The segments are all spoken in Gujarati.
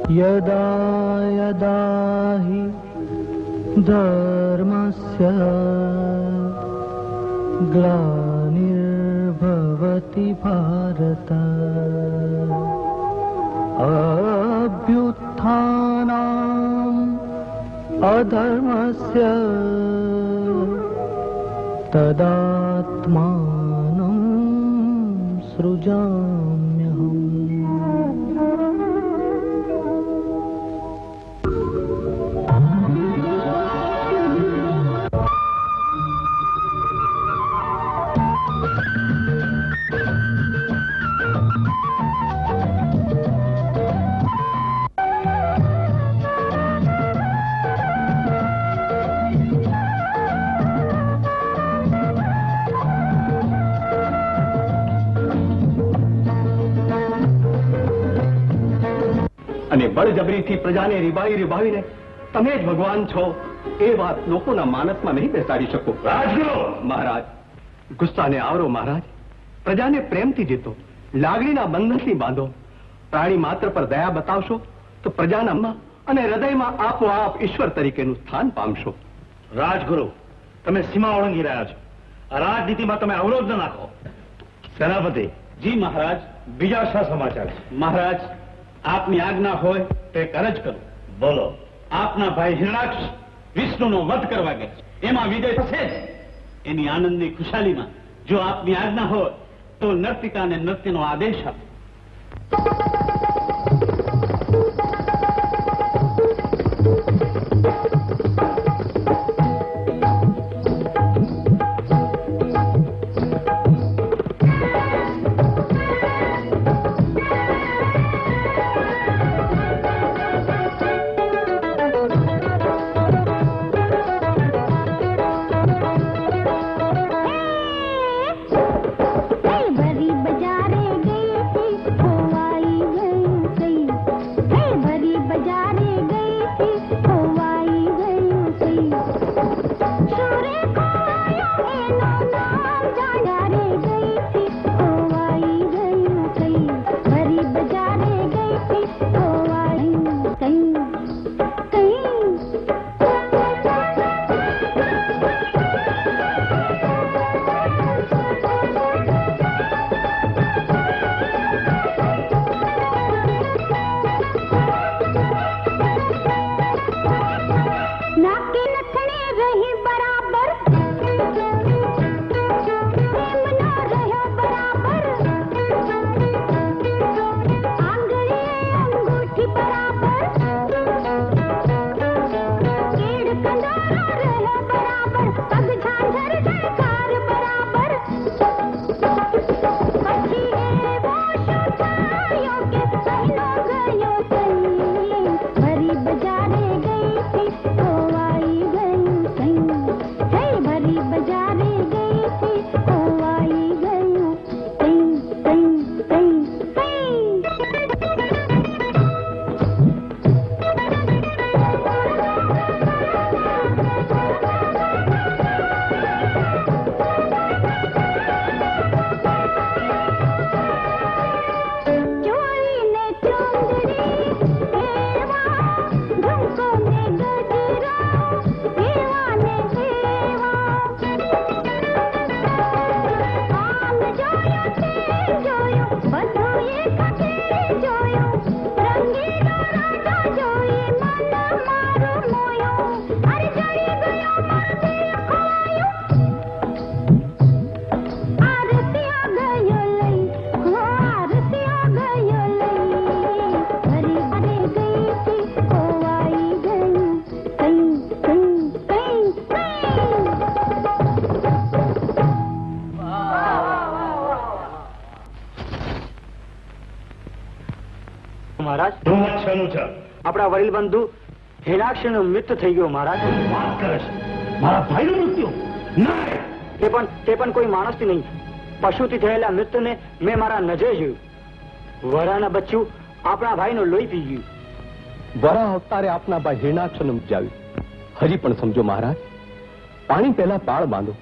यदा यदा हि धर्मस्य ग्लानिर्भवति भारत अभ्युत्थानम् अधर्मस्य तदात्मानं सृजाम्यहम्। અને બળજબરીથી પ્રજાને રીબાવીને તમે જ ભગવાન છો એ વાત લોકોના માનસમાં નહીં બેસાડી શકો. રાજગુરુ મહારાજ, ગુસ્સાને આવરો મહારાજ. પ્રજાને પ્રેમથી જીતો, લાગણીના બંધનથી બાંધો. પ્રાણી માત્ર પર દયા બતાવશો તો પ્રજાના અને હૃદયમાં આપોઆપ ઈશ્વર તરીકેનું સ્થાન પામશો. રાજગુરુ, તમે સીમા ઓળંગી રહ્યા છો. આ રાજનીતિમાં તમે અવરોધ ન નાખો. સેનાપતિ. જી મહારાજ. બીજા શા સમાચાર છે? મહારાજ, આપની આજ્ઞા હોય તો એક અરજ કરું. બોલો. આપના ભાઈ હિરણાક્ષ વિષ્ણુનો વધ કરવા ગયા, એમાં વિજય થશે જ. એની આનંદની ખુશાલીમાં જો આપની આજ્ઞા હોય તો નર્તિકાને નૃત્યનો આદેશ આપો. આપણા વડીલ બંધુ હિરણાક્ષનું મૃત્યુ થઈ ગયું મહારાજ. વાત કરે છે? મારા ભાઈનું મૃત્યુ? ના, તે પણ કોઈ માણસથી નહીં, પશુથી થયેલા મૃત્યુને મેં મારા નજરે જોયું. વરાના બચ્ચું આપણા ભાઈનું લોહી પી ગયું. વરા અવતારે આપના ભાઈ હિરણાક્ષને ઉપજાવ્યું. હજી પણ સમજો મહારાજ, પાણી પહેલા પાળ બાંધો,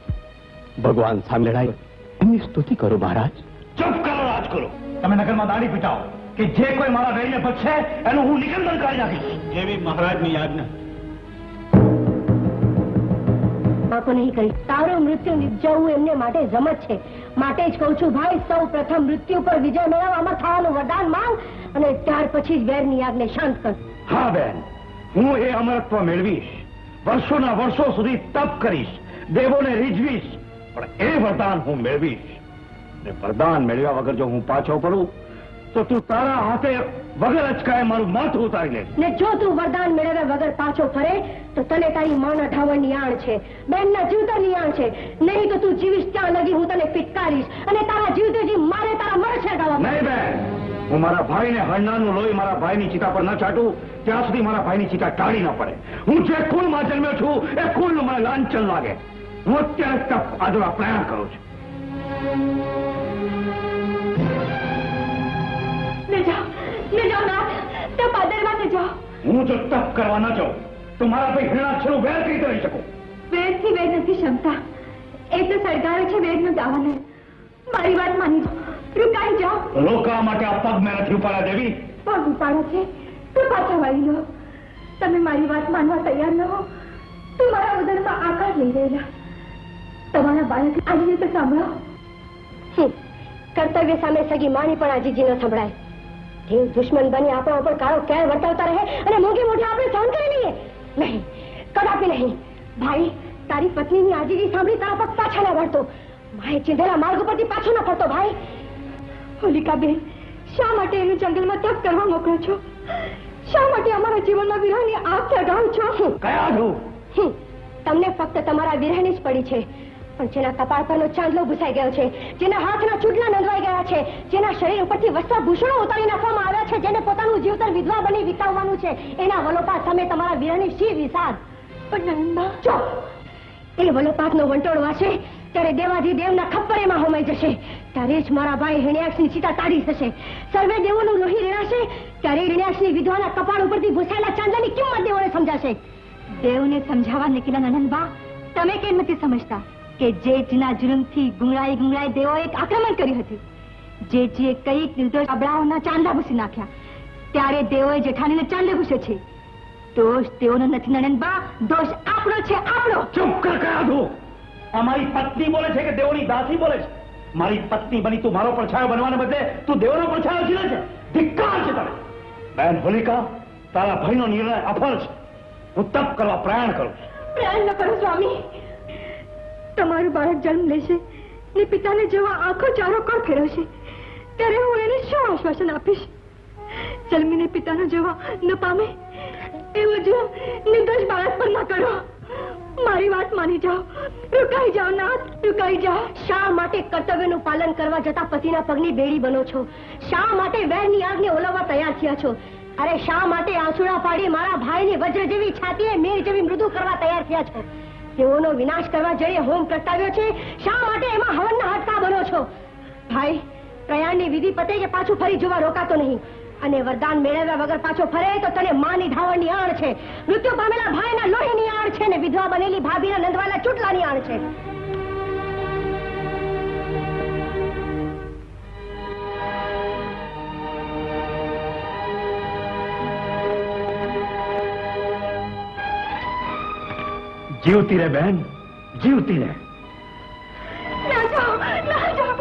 ભગવાન સામે લડાય એમની સ્તુતિ કરો મહારાજ. ચૂપ કરો રાજગુરુ. તમે નગરમાં દાઢી પીટાવો. કે જે કોઈ મારા વેરીને બચશે એનું હું નિકંદન કરી નાખીશ. એવી મહારાજની આજ્ઞા. બાપુ નહીં કરી. તારું મૃત્યુ નિપજાવવું એમને માટે જમત છે. માટે જ કહું છું ભાઈ, સૌ પ્રથમ મૃત્યુ પર વિજય મેળવવામાં થવાનું વરદાન માંગ અને ત્યાર પછી જ વેરની આગને શાંત કર. હા બેન, હું એ અમરત્વ મેળવીશ. વર્ષોના વર્ષો સુધી તપ કરીશ, દેવોને રીઝવીશ, પણ એ વરદાન હું મેળવીશ. ને વરદાન મેળવ્યા વગર જો હું પાછો પડું તો તું તારા હાથે વગર અચકાય મારું માથું ઉતારી લે. ને જો તું વરદાન મેળવ્યા વગર પાછો ફરે તો તને તારી માના ઢાવણની આણ છે, બેનના જીવતરની આણ છે. નહીં તો તું જીવીશ ત્યાં લગી હું તને ફિટકારીશ અને તારા જીવતેજી મારે તારા મરશે ગાવા. નહીં બેન, હું મારા ભાઈને હરનાનું લોહી મારા ભાઈની ચિતા પર ન છાંટું ત્યાં સુધી મારા ભાઈની ચિતા ટાળી ન પડે. હું જે કુળમાં જન્મ્યો છું એ કુળનું મને લાંછન લાગે. હું અત્યારે તપ આદરા પ્રયાણ કરું છું. હું જો તપ કરવા ન જાઉં તો મારા ભાઈ હિરણાક્ષરો વેર કઈ કરી શકું? વેદથી વેદ નથી ક્ષમતા, એ તો સરકારે છે વેદનો દાવાનો. મારી વાત માની રૂકાઈ જાઓ. રોકવા માટે આ પગ મેં નથી ઉપાડ્યા દેવી. પગ ઉપાડો છે તો પાછા વાળી લો. તમે મારી વાત માનવા તૈયાર ન હો તો મારા ઉદરમાં આકાર લઈ રહેલા તમારા બાળક આજીજી તો સાંભળો. કર્તવ્ય સામે સગી માની પણ આજીજી ન સંભળાય. દેવ દુશ્મન બની આપણા ઉપર કાળો કેળ વર્તાવતા રહે અને મોટી મોટી આપણે સહન કરી લઈએ. નહીં, કદાપી નહીં. ભાઈ, તારી પત્નીની આજીજી સાંભળી તારા પગ પાછા ના વળતો. માએ ચીંધેલા માર્ગ ઉપરથી પાછો ન ફરતો. ભાઈ હોલિકા બેન, શા માટે એનું જંગલમાં તપ કરવા મોકલો છો? શા માટે અમારા જીવનમાં વિરહની આગ સળગાવો છો? કયા છું? તમને ફક્ત તમારા વિરહની જ પડી છે, પણ જેના કપાળ પરનો ચાંદલો ભૂસાઈ ગયો છે, જેના હાથના ચૂડલા નંદવાઈ ગયા છે, જેના શરીર ઉપરથી વસ્ત્રાભૂષણો ઉતારી નાખવામાં આવ્યા છે, જેને પોતાનું જીવતર વિધવા બની વિતાવવાનું છે, એના વલોપાત સામે તમારા વિરહની શી વિષાદ. પણ નંદબા ચો, એ વલોપાતનો વંટોળ વાશે ત્યારે દેવાધિદેવના ખપ્પરેમાં હોમાઈ જશે. ત્યારે જ મારા ભાઈ હિરણ્યાક્ષની ચિતા તાળી થશે. સર્વે દેવોનું લોહી રેડાશે ત્યારે હિરણ્યાક્ષની વિધવાના કપાળ ઉપરથી ભૂસાયેલા ચાંદલાની કિંમત દેવોને સમજાશે. દેવને સમજાવવા નીકળ્યા નંદબા, તમે કેમ નથી સમજતા કે જેઠના જુલમથી ગુંગળાઈ દેવોએ એક આક્રમણ કર્યું હતું. જેઠજીએ કઈક નિર્દોષ અબળાઓના ચાંદલા ભૂસી નાખ્યા, ત્યારે દેવોએ જેઠાણીને ચાંદલે ભૂસે છે. દોષ તેઓનો નથી નણંદબા, દોષ આપણો છે, આપણો. ચૂપ કર. કયા છું? અમારી પત્ની બોલે છે કે દેવોની દાસી બોલે છે? મારી પત્ની બની તું મારો પડછાયો બનવાને બદલે તું દેવોનો પડછાયો છે ને? ધિક્કાર છે તને. બેન હોલિકા, તારા ભાઈનો નિર્ણય અફળ છે. હું તપ કરવા પ્રયાણ કરું છું. પ્રયાણ ન કરો સ્વામી. તમારું બાળક જન્મ લેશે ને પિતાને જેવા આંખો ચારો કળ ફેરવશે ત્યારે હું એને શું આશ્વાસન આપીશ? જન્મીને પિતાનો જેવા ન પામે એવું જો નિર્દોષ બાળક પર ન કરો. મારી વાત માની જાઓ. રૂકાઈ જાઓ નાથ, રૂકાઈ જાઓ. શા માટે કર્તવ્યનું પાલન કરવા જતા પતિના પગની બેડી બનો છો? શા માટે વેરની આગને ઓલવવા તૈયાર થયા છો? અરે શા માટે આંસુડા પાડી મારા ભાઈની વજ્ર જેવી છાતીએ મેર જેવી મૃદુ કરવા તૈયાર થયા છો? તેઓનો વિનાશ કરવા જઈએ હોમ પ્રગટાવ્યો છે, શા માટે એમાં હવનના હાડકા બનો છો? ભાઈ, પ્રયાણની વિધિ પતે કે પાછું ફરી જોવા રોકાતો નહીં. અને વરદાન મેળવ્યા વગર પાછો ફરે તો તને માની ધાવણની આણ છે, મૃત્યુ પામેલા ભાઈના લોહીની આણ છે ને વિધવા બનેલી ભાભીના નંદવાના ચૂંટલાની આણ છે. જીવતી રે બેન, જીવતી રે. ના જાઓ, ના જાઓ,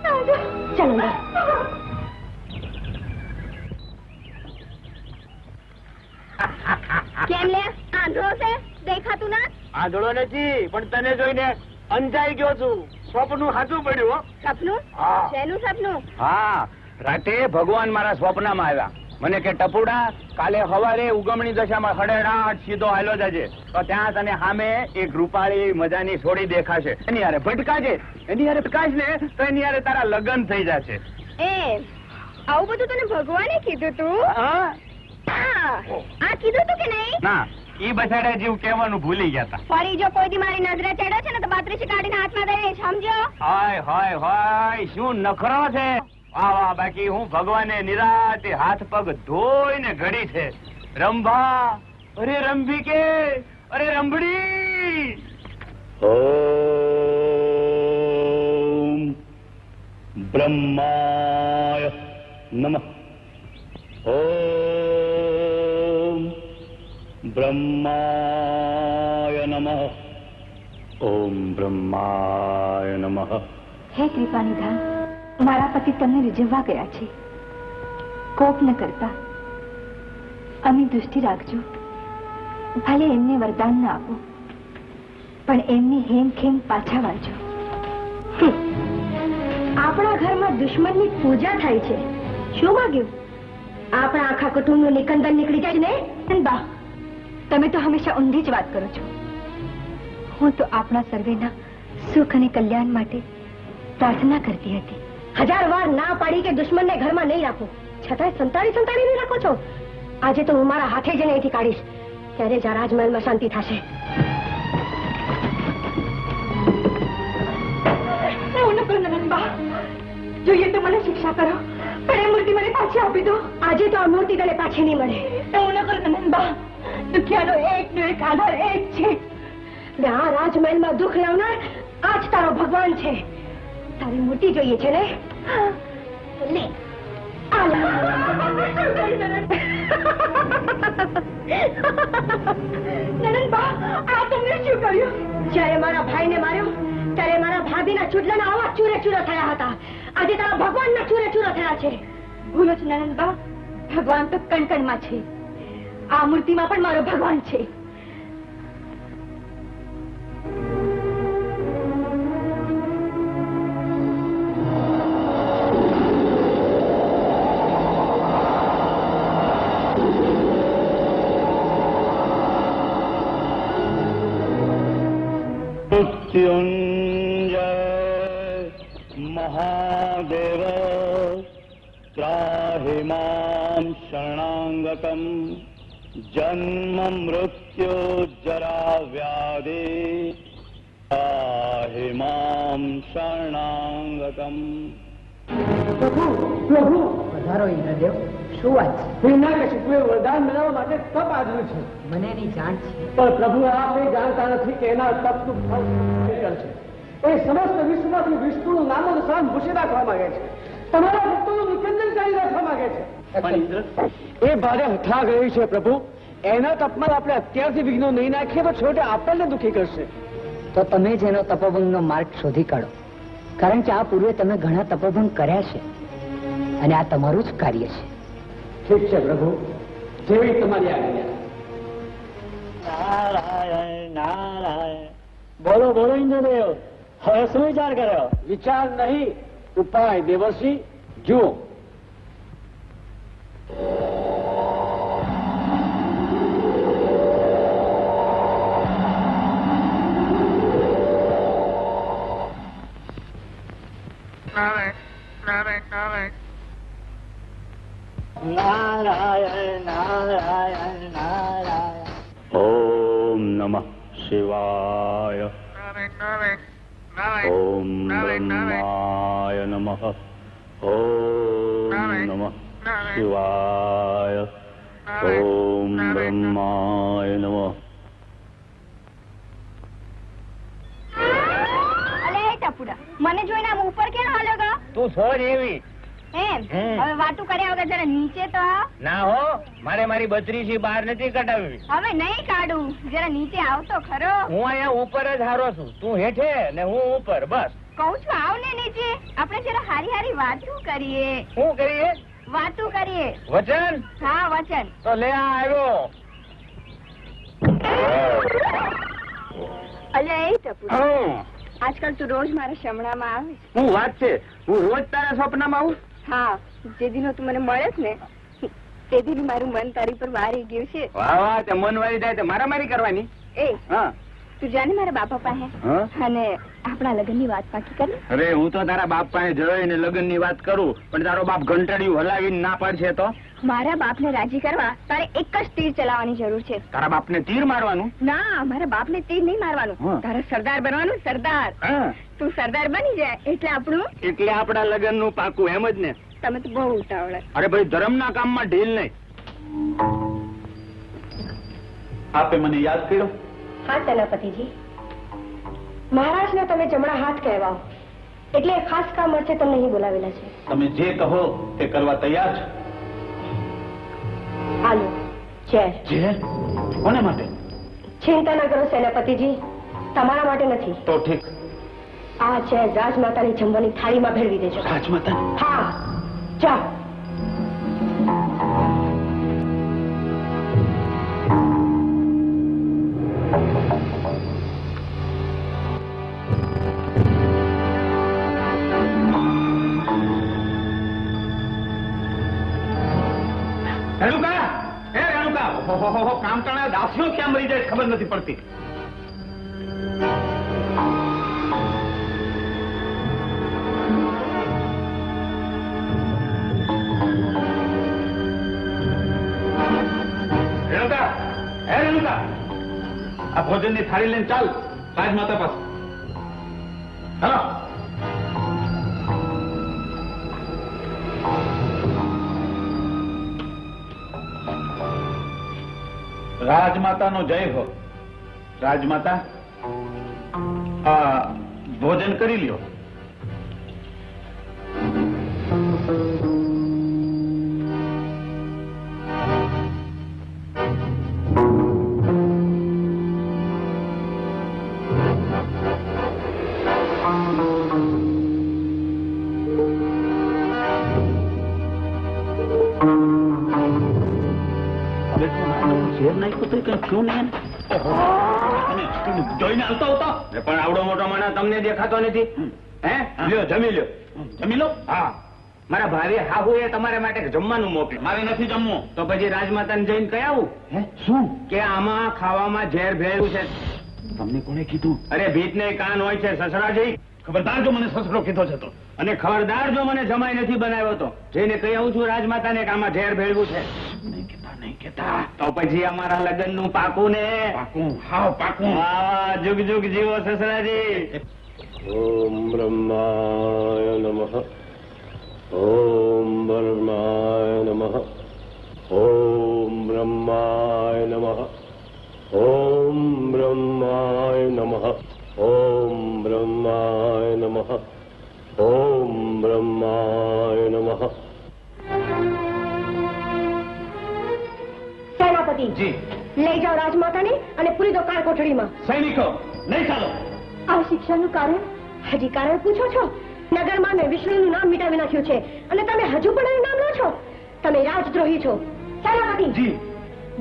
ના જાઓ. ચાલો અંદર. કેમ લે આંધળો છે? દેખાતું ના? આંધળો નથી, પણ તને જોઈને અંજાઈ ગયો છું. સ્વપ્નું સાચું પડ્યું. સપનું? હા. શેનું સપનું? હા, રાતે ભગવાન મારા સ્વપ્નમાં આવ્યા. મને કે ટપુડા, કાલે સવારે ઉગમણી દશામાં હડેડાટ સીધો હાલો જજે તો ત્યાં તને સામે એક રૂપાળી મજાની છોડી દેખાશે. એની હારે ભટકાજે. એની હારે ભટકાશ ને તો એની હારે તારા લગ્ન થઈ જશે. આવું બધું તને ભગવાને કીધું તું? હા? આ કીધું તું કે નહીં? ના, ઈ બછાડા જીવ કહેવાનું ભૂલી ગયા હતા. ફરી જો કોઈ દી મારી નજરે ચડ્યો છે ને તો 32 કાઢીને હાથમાં દઈ સમજો. હાય હાય હાય, શું નખરો છે. વાહ વાહ, બાકી હું ભગવાને નિરાતે હાથ પગ ધોઈને ઘડી છે. રંભા, અરે રંભીકે, અરે રંભડી. ઓમ બ્રહ્માય નમઃ. ઓમ બ્રહ્માય નમઃ. ઓમ બ્રહ્માય નમઃ. હે કૃપાનિધાન, મારા પતિ તમને રીઝવવા ગયા છે. કોપ ન કરતા અમે દૃષ્ટિ રાખજો. ભલે એમને વરદાન ન આપો, પણ એમની હેમખેમ પાછા વાંચો. આપણા ઘરમાં દુશ્મનની પૂજા થાય છે. શું માગ્યું? આપણા આખા કુટુંબનું નિકંદન નીકળી જાય ને. બા, તમે તો હંમેશા ઊંધી જ વાત કરો છો. હું તો આપણા સર્વેના સુખ અને કલ્યાણ માટે પ્રાર્થના કરતી હતી. 1000 વાર ના પાડી કે દુશ્મનને ઘરમાં નહીં રાખો, છતાંય સંતાડી નહીં રાખો છો. આજે તો હું મારા હાથે જઈને અહીંથી કાઢીશ, ત્યારે જ આ રાજમહેલમાં શાંતિ થશે. જોઈએ તો મને શિક્ષા કરો, પણ એ મૂર્તિ મને પાછી આપી દો. આજે તો આ મૂર્તિ તને પાછી નહીં મળે. એવું ન કરો નંદબા, દુખિયાનો એકનો એક આધાર એક છે. આ રાજમહેલમાં દુઃખ લાવનાર આજ તારો ભગવાન છે. તારી મૂર્તિ જોઈએ છે ને? લે આ લે. નંદબા, આ તમને શું કર્યું? જ્યારે મારા ભાઈને માર્યો ત્યારે મારા ભાભીના ચૂડલાના આવા ચૂરે ચૂરા થયા હતા. આજે તારા ભગવાનના ચૂરે ચૂરા થયા છે. ભૂલો છે નંદબા, ભગવાન તો કણકણમાં છે. આ મૂર્તિમાં પણ મારો ભગવાન છે. મૃત્યુંજય મહાદેવ ત્રાહિ મામ શરણાગતમ જન્મ મૃત્યુ જરા વ્યાધિ ત્રાહિ મામ શરણાગતમ. પ્રભુ વધારો ઇન્દ્રદેવ, શું વાત છે? હિરણ્યકશિપુએ વરદાન મેળવવા માટે તપ આદર્યું છે. મને એની જાણ છે, પણ પ્રભુ આપ એ જાણતા નથી કે એના તપનું ફળ શું છે. એ સમસ્ત વિશ્વમાંથી વિષ્ણુનું નામનું સ્થાન ભૂષી રાખવા માંગે છે. તમારા ભક્તોનું નિકંદન કરી રાખવા માંગે છે. એ ભારે હઠાગ રહી છે પ્રભુ. એના તપમાં આપણે અત્યારથી વિઘ્નો નહીં નાખીએ તો છેવટે આપણને દુઃખી કરશે. તો તમે જ એનો તપોભંગનો માર્ગ શોધી કાઢો, કારણ કે આ પૂર્વે તમે ઘણા તપોભંગ કર્યા છે અને આ તમારું જ કાર્ય છે. ઠીક છે પ્રભુ, જેવી તમારી આજ્ઞા. નારાયણ નારાયણ. બોલો બોલો ઇન્દ્રદેવ, હવે શું વિચાર કર્યો? વિચાર નહીં, ઉપાય. દેવર્ષિ જુઓ. નારાયણ નારાયણ નારાયણ. ઓમ નમઃ શિવાય. ઓમ બ્રહ્માય નમઃ. ઓમ નમઃ શિવાય. ઓમ બ્રહ્માય નમઃ. અલે ટપુડા, મને જોઈને આમ ઉપર કેમ હાલ્યો ગા? તું છો જ એવી. એમ હવે વાતું કર્યા વગર જરા નીચે તો આવ. ના હો, મારે મારી બત્રીસી બહાર નથી કઢાવવી. હવે નહીં કાઢું, જરા નીચે આવતો ખરો. હું અહીંયા ઉપર જ હારો છું. તું હેઠે ને હું ઉપર, બસ. કહું છું આવ ને નીચે, આપણે જરા હારી હારી વાતું કરીએ. શું કરીએ? વાતું કરીએ. વચન? હા વચન. તો લે આ આવ્યો. અલે એ ટપુડા, હમ. આજકાલ તું રોજ મારા શમણામાં આવે. શું વાત છે? હું રોજ તારા સ્વપ્નમાં આવું? હા, જે દિનો તું મને મળે ને તે દિન મારું મન તારી પર વારી ગયું છે. વાહ વાહ, તે મન વાળી જાય તે મારામારી કરવાની. એ હા, તું જાને મારા બાપા પાસે હા? અને આપણા લગ્નની વાત પાકી કરી. અરે હું તો તારા બાપ પાસે જઈને લગ્નની વાત કરું, પણ તારો બાપ ઘંટડિયું હલાવીને ના પડશે તો? મારા બાપને રાજી કરવા તારે એક જ તીર ચલાવવાની જરૂર છે. તારા બાપને તીર મારવાનું? ના, મારા બાપને તીર નહીં મારવાનું. હા. તારે સરદાર બનવાનું. સરદાર. હા, તું સરદાર બની જાય એટલે આપણું. એટલે આપણા લગ્નનું પાકું, એમ જ ને? તમે તો બહુ ઉતાવળ. અરે ભાઈ, ધર્મના કામમાં ઢીલ નહીં. આપે મને યાદ કર્યો? હા સેનાપતિજી, મહારાજને તમે જમણા હાથ કહેવાઓ, એટલે ખાસ કામ અર્થે તમને અહીં બોલાવેલા છે. તમે જે કહો તે કરવા તૈયાર છો. હાલો ચેર જે કોને માટે? ચિંતા ના કરો સેનાપતિજી, તમારા માટે નથી. તો ઠીક. આ ચેર રાજમાતાની જમવાની થાળીમાં ભેળવી દેજો. રાજમાતા? હા, જાઓ. રેણુકા, એ રેણુકા, ઓહો, કામટાણા દાસીઓ ક્યાં મરી જાય ખબર નથી પડતી. રેણુકા, એ રેણુકા, આ ભોજનની થાળી લઈને ચાલ રાજમાતા પાસે. હા. રાજમાતાનો જય હો. રાજમાતા, આ ભોજન કરી લ્યો. ઝેર નાખ્યું તો કઈ થયું નહીં. જોઈને આવતો આવતો પણ આવડો મોટો માણસ તમને દેખાતો નથી. હે લ્યો, જમી લ્યો. જમી લો. હા, મારા ભાવે હાહુ એ તમારા માટે જમવાનું મોકલ્યું. મારે નથી જમવું. તો પછી રાજમાતાને જઈને કહી આવું હે શું? કે આમાં ખાવામાં ઝેર ભેળવું છે. તમને કોણે કીધું? અરે ભીતને કાન હોય છે સસરાજી. ખબરદાર જો મને સસરો કીધો છે તો. અને ખબરદાર જો મને જમાઈ નથી બનાવ્યો તો જઈને કહી આવું છું રાજમાતાને કે આમાં ઝેર ભેળવું છે. નહીં કેતા. તો પછી અમારા લગ્નનું પાકું ને. પાકું, હાવ પાકું. હા, જુગ જુગ જીવો સસરાજી. ઓમ બ્રહ્માય નમઃ. ઓમ બ્રહ્માય નમઃ. ઓમ બ્રહ્માય નમઃ. ઓમ બ્રહ્માય નમઃ. ઓમ બ્રહ્માય નમઃ. ઓમ બ્રહ્માય નમઃ. સેનાપતિ જી. લઈ જાઓ રાજમાતાને અને પૂરી દો કાળ કોઠડીમાં. સૈનિકો નહીં ચાલો. આ શિક્ષાનું કારણ હજી કારણ પૂછો છો? નગરમાં મેં વિષ્ણુનું નામ મિટાવી નાખ્યું છે અને તમે હજુ પણ એનું નામ લો છો. તમે રાજદ્રોહી છો સેનાપતિ. જી.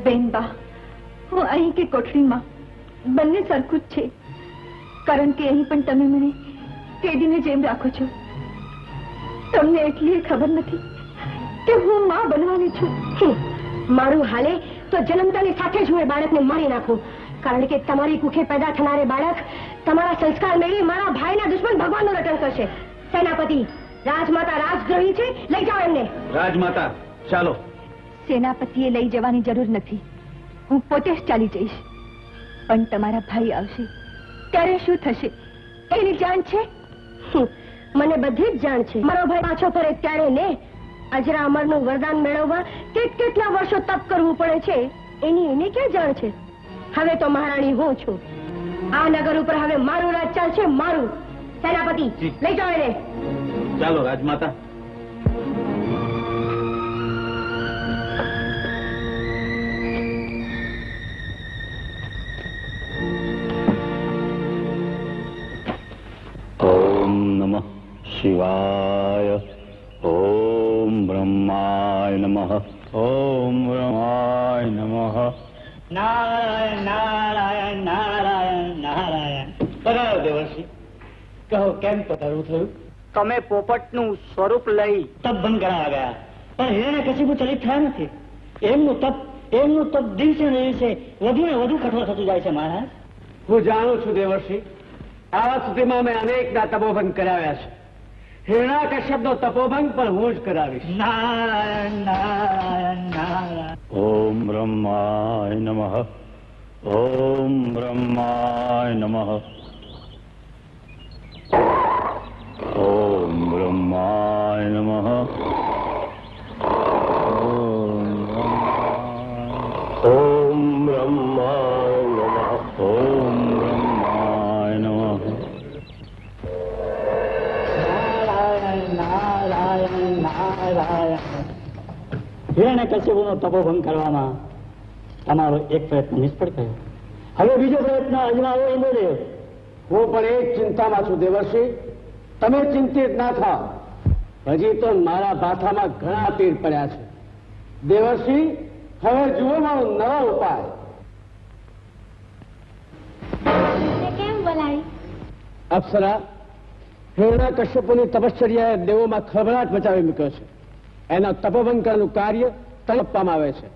બેનબા, હું અહીં કે કોઠડીમાં બંને સરખું જ છે, કારણ કે અહીં પણ તમે મને કેદીને જેમ રાખો છો. તમને એટલી ખબર નથી કે હું માં બનવાની છું. મારું હાલે તો જન્મતાની સાથે જ હું એ બાળકને મારી નાખું, કારણ કે તમારી કુખે પેદા થનારે બાળક તમારા સંસ્કાર મેળવી મારા ભાઈના દુશ્મન ભગવાનનું રટણ કરશે. સેનાપતિ, રાજમાતા રાજદ્રોહી છે, લઈ જાઓ એમને. રાજમાતા ચાલો. સેનાપતિએ લઈ જવાની જરૂર નથી, હું પોતે જ ચાલી જઈશ. પણ તમારા ભાઈ આવશે ત્યારે શું થશે એની જાણ છે? મને બધી જ જાણ છે. મારો ભાઈ પાછો ફરે ત્યારે ને અજરા અમરનું વરદાન મેળવવા કેટલા વર્ષો તપ કરવું પડે છે એની એને ક્યાં જાણ છે? હવે તો મહારાણી હું છું. આ નગર ઉપર હવે મારું રાજ ચાલશે, મારું. સેનાપતિ, લઈ જાઓ એને. ચાલો રાજમાતા. ઓમ નમઃ શિવાય. ઓમ બ્રહ્માય નમઃ. ઓમ બ્રહ્માય નમઃ. નારાયણ નારાયણ નારાયણ નારાયણ. પધારો દેવર્ષિ. કહો કેમ પધારવું થયું? તમે પોપટનું સ્વરૂપ લઈ તપ બંધ કરાવવા ગયા, પણ હિરણ્યકશિપુ ચલિત થયા નથી. એમનું તપ દિવસે ને દિવસે વધુ ને વધુ કઠોર થતું જાય છે મહારાજ. હું જાણું છું દેવર્ષિ, આવા સુધીમાં મેં અનેકના તપોભંગ કરાવ્યા છે. હિરણ્યકશ્યપનો તપોભંગ પણ હું જ કરાવીશ. નારાયણ નારાયણ નારાયણ. ઓમ બ્રહ્માય નમઃ. ઓમ બ્રહ્માય નમઃ. ઓમ બ્રહ્માય નમઃ. ઓમ બ્રહ્માય નમઃ. ઓમ બ્રહ્માય નમઃ. નારાયણ નારાયણ નારાયણ. હિરણ્યકશ્યપુનો તપોભંગ કરવામાં તમારો એક પ્રયત્ન નિષ્ફળ ગયો. હવે બીજો પ્રયત્ન અજમાવો ઇન્દ્રદેવ. હું પણ એક ચિંતામાં છું દેવર્ષિ. તમે ચિંતિત ના થાઓ. હજી તો મારા ભાથામાં ઘણા તીર પડ્યા છે. દેવર્ષિ, હવે જુઓ મારો નવો ઉપાય. કેમ બોલાવી? અપ્સરા, હિરણ્યકશ્યપુની તપશ્ચર્યાએ દેવોમાં ખળભળાટ મચાવી મૂક્યો છે. એના તપોભંગ કરવાનું કાર્ય તને આપવામાં આવે છે.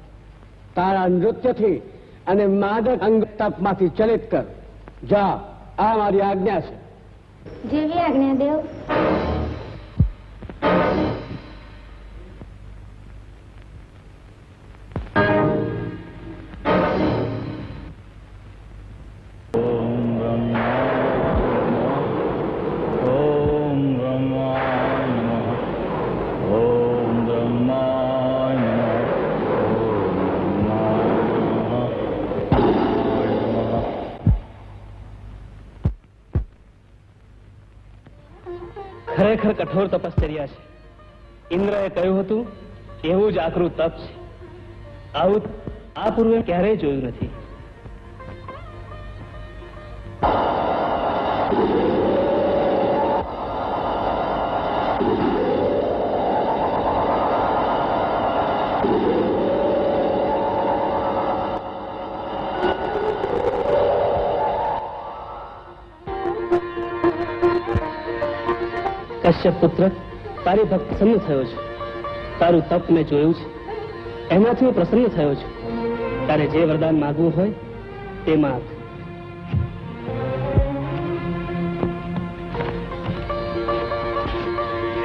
તારા નૃત્યથી અને માદક અંગ તપમાંથી ચલિત કર. જા, આ મારી આજ્ઞા છે. જેવી આજ્ઞા દેવ. ઓમ બ્રહ્માય નમઃ. ઓમ બ્રહ્માય નમઃ. ખરેખર કઠોર તપશ્ચર્યા છે. ઇન્દ્રએ કહ્યું હતું એવું જ આકરું તપ છે. આવું આ પૂર્વે ક્યારેય જોયું નથી. કશ્યપ પુત્ર, તારી ભક્ત પ્રસન્ન થયો છે. તારું તપ મેં જોયું છે. એમાંથી હું પ્રસન્ન થયો છું. તારે જે વરદાન માગવું હોય તે માગ.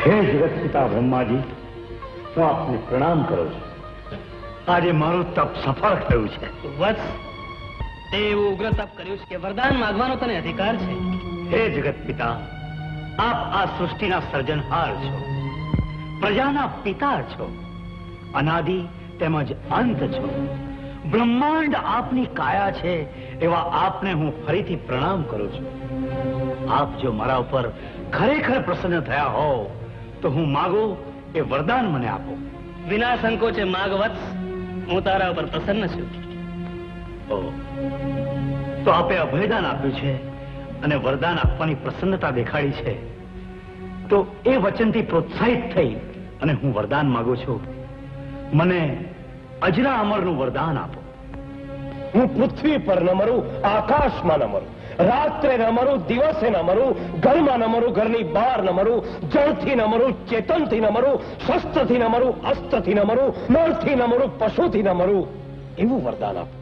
હે જગત પિતા બ્રહ્માજી, હું આપને પ્રણામ કરું છું. આજે મારું તપ સફળ થયું છે. વત્સ, તે એવું ઉગ્ર તપ કર્યું છે કે વરદાન માગવાનો તને અધિકાર છે. હે જગત પિતા, આપ આ સૃષ્ટિના સર્જનહાર છો, પ્રજાના પિતા છો, અનાદિ તેમજ અંત છો. બ્રહ્માંડ આપની કાયા છે એવા આપને હું ફરીથી પ્રણામ કરું છું. આપ જો મારા ઉપર ખરેખર પ્રસન્ન થયા હો તો હું માગું એ વરદાન મને આપો. વિના સંકોચે માગ વત્સ, હું તારા ઉપર પ્રસન્ન છું. ઓહ, તો આપે અભયદાન આપ્યું છે અને વરદાન આપવાની પ્રસન્નતા દેખાડી છે, તો એ વચનથી પ્રોત્સાહિત થઈ અને હું વરદાન માંગુ છું. મને અજરા અમરનું વરદાન આપો. હું પૃથ્વી પર ન મરું, આકાશમાં ન મરું, રાત્રે ન મરું, દિવસે ન મરું, ઘરમાં ન મરું, ઘરની બહાર ન મરું, જળથી ન મરું, ચેતનથી ન મરું, શસ્ત્રથી ન મરું, અસ્ત્રથી ન મરું, નળથી ન મરું, પશુથી ન મરું, એવું વરદાન આપો.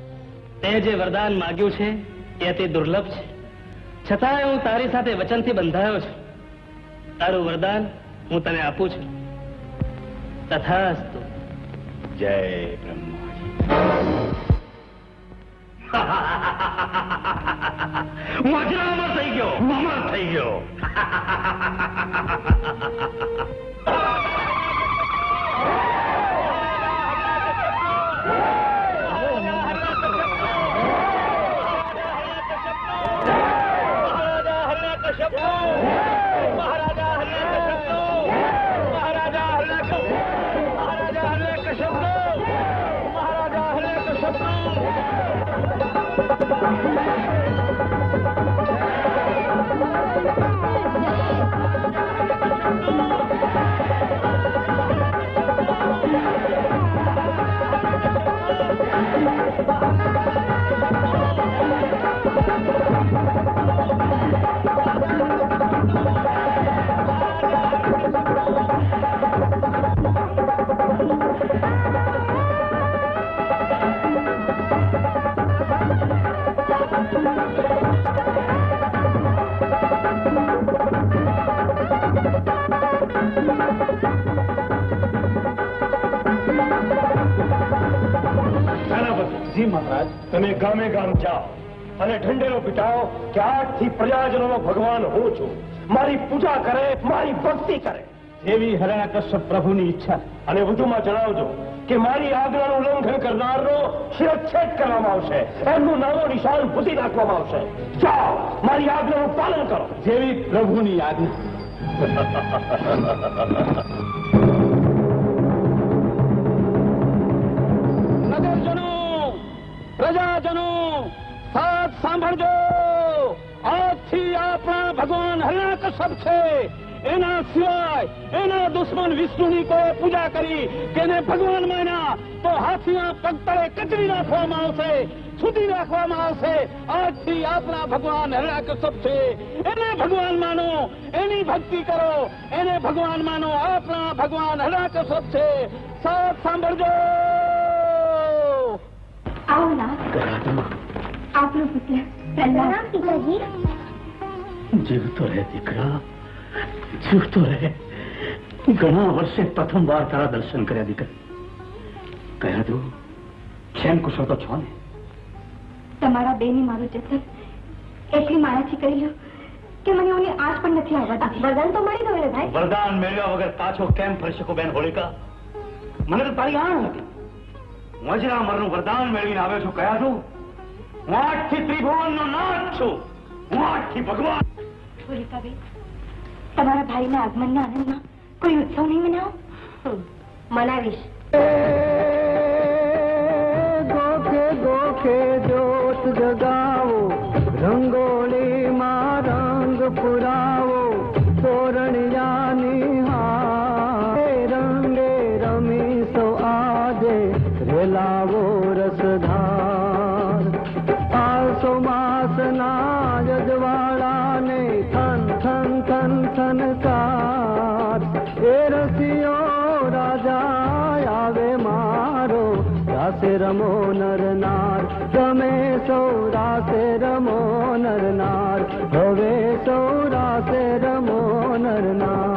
તે જે વરદાન માગ્યું છે એ અતિ દુર્લભ છે. છતાંય હું તારી સાથે વચનથી બંધાયો છું. તારું વરદાન હું તને આપું છું. તથાસ્તુ. જય બ્રહ્માજી. હું અજરા અમર થઈ ગયો, અમર થઈ ગયો. જી મહારાજ, તમે ગામે ગામ જાઓ અને ઢંઢેરો પીટાવો કે આજથી પ્રજાજનોનો ભગવાન હું છું. મારી પૂજા કરે, મારી ભક્તિ કરે. એવી હિરણ્યકશ્યપ પ્રભુની ઈચ્છા. અને વધુમાં જણાવજો કે મારી આજ્ઞાનું ઉલ્લંઘન કરનારનો શિરચ્છેદ કરવામાં આવશે. એમનું નામો નિશાન ભૂતી નાખવામાં આવશે. જાઓ, મારી આજ્ઞાનું પાલન કરો. જેવી પ્રભુની આજ્ઞા. સાંભળજો, આજથી આપણા ભગવાન હરણાકશ્યપ છે. એના સિવાય એના દુશ્મન વિષ્ણુની કોઈ પૂજા કરી કે એને ભગવાન માન્યા તો હાથીના પગ તળે કચરી નાખવામાં આવશે, છૂટી રાખવામાં આવશે. આજથી આપણા ભગવાન હરણાકશ્યપ છે. એને ભગવાન માનો, એની ભક્તિ કરો. એને ભગવાન માનો, આપણા ભગવાન હરણાકશ્યપ છે. સાથ સાંભળજો. આવો નાથ, આપનો પુત્ર પ્રહલાદ. પિતાજી, જીવતો રહે દીકરા, જીવતો રહે. ઘણા વર્ષે પ્રથમવાર તારા દર્શન કર્યા દીકરા. કયા તું ક્ષેમ કુશળ તો છો ને? તમારા બેની મારું જતન એટલી માયાથી કરેલું કે મને ઓની આંચ પણ નથી આવતી. વરદાન તો મળી ગયું ને ભાઈ. વરદાન મેળવ્યા વગર પાછો કેમ ફરી શકું બેન હોળિકા? મને તો તારી આણ હતી. હું અજરામરનું વરદાન મેળવીને આવ્યો છું. કયા છું? હું આજથી ત્રિભુવનનો નાથ છું. હું આજથી ભગવાન. હોલિકાબેન, તમારા ભાઈના આગમનના આનંદમાં કોઈ ઉત્સવ નહીં મનાવો? મનાવીશ. ગોખે ગોખે જ્યોત જગાવો, રંગોળીમાં રંગ પુરાવો, તોરણિયાની હારે રંગે રમીશો આજે, રેલાવો રસધાર. આસો માસના જજવાળાને થન થન થન થનકાર. એ રસિયો રાજા આવે મારો, રાસે રમો નર નાર. તમે સૌ રાસે રમો નર નાર, હવે સૌ રાસે રમો નર નાર.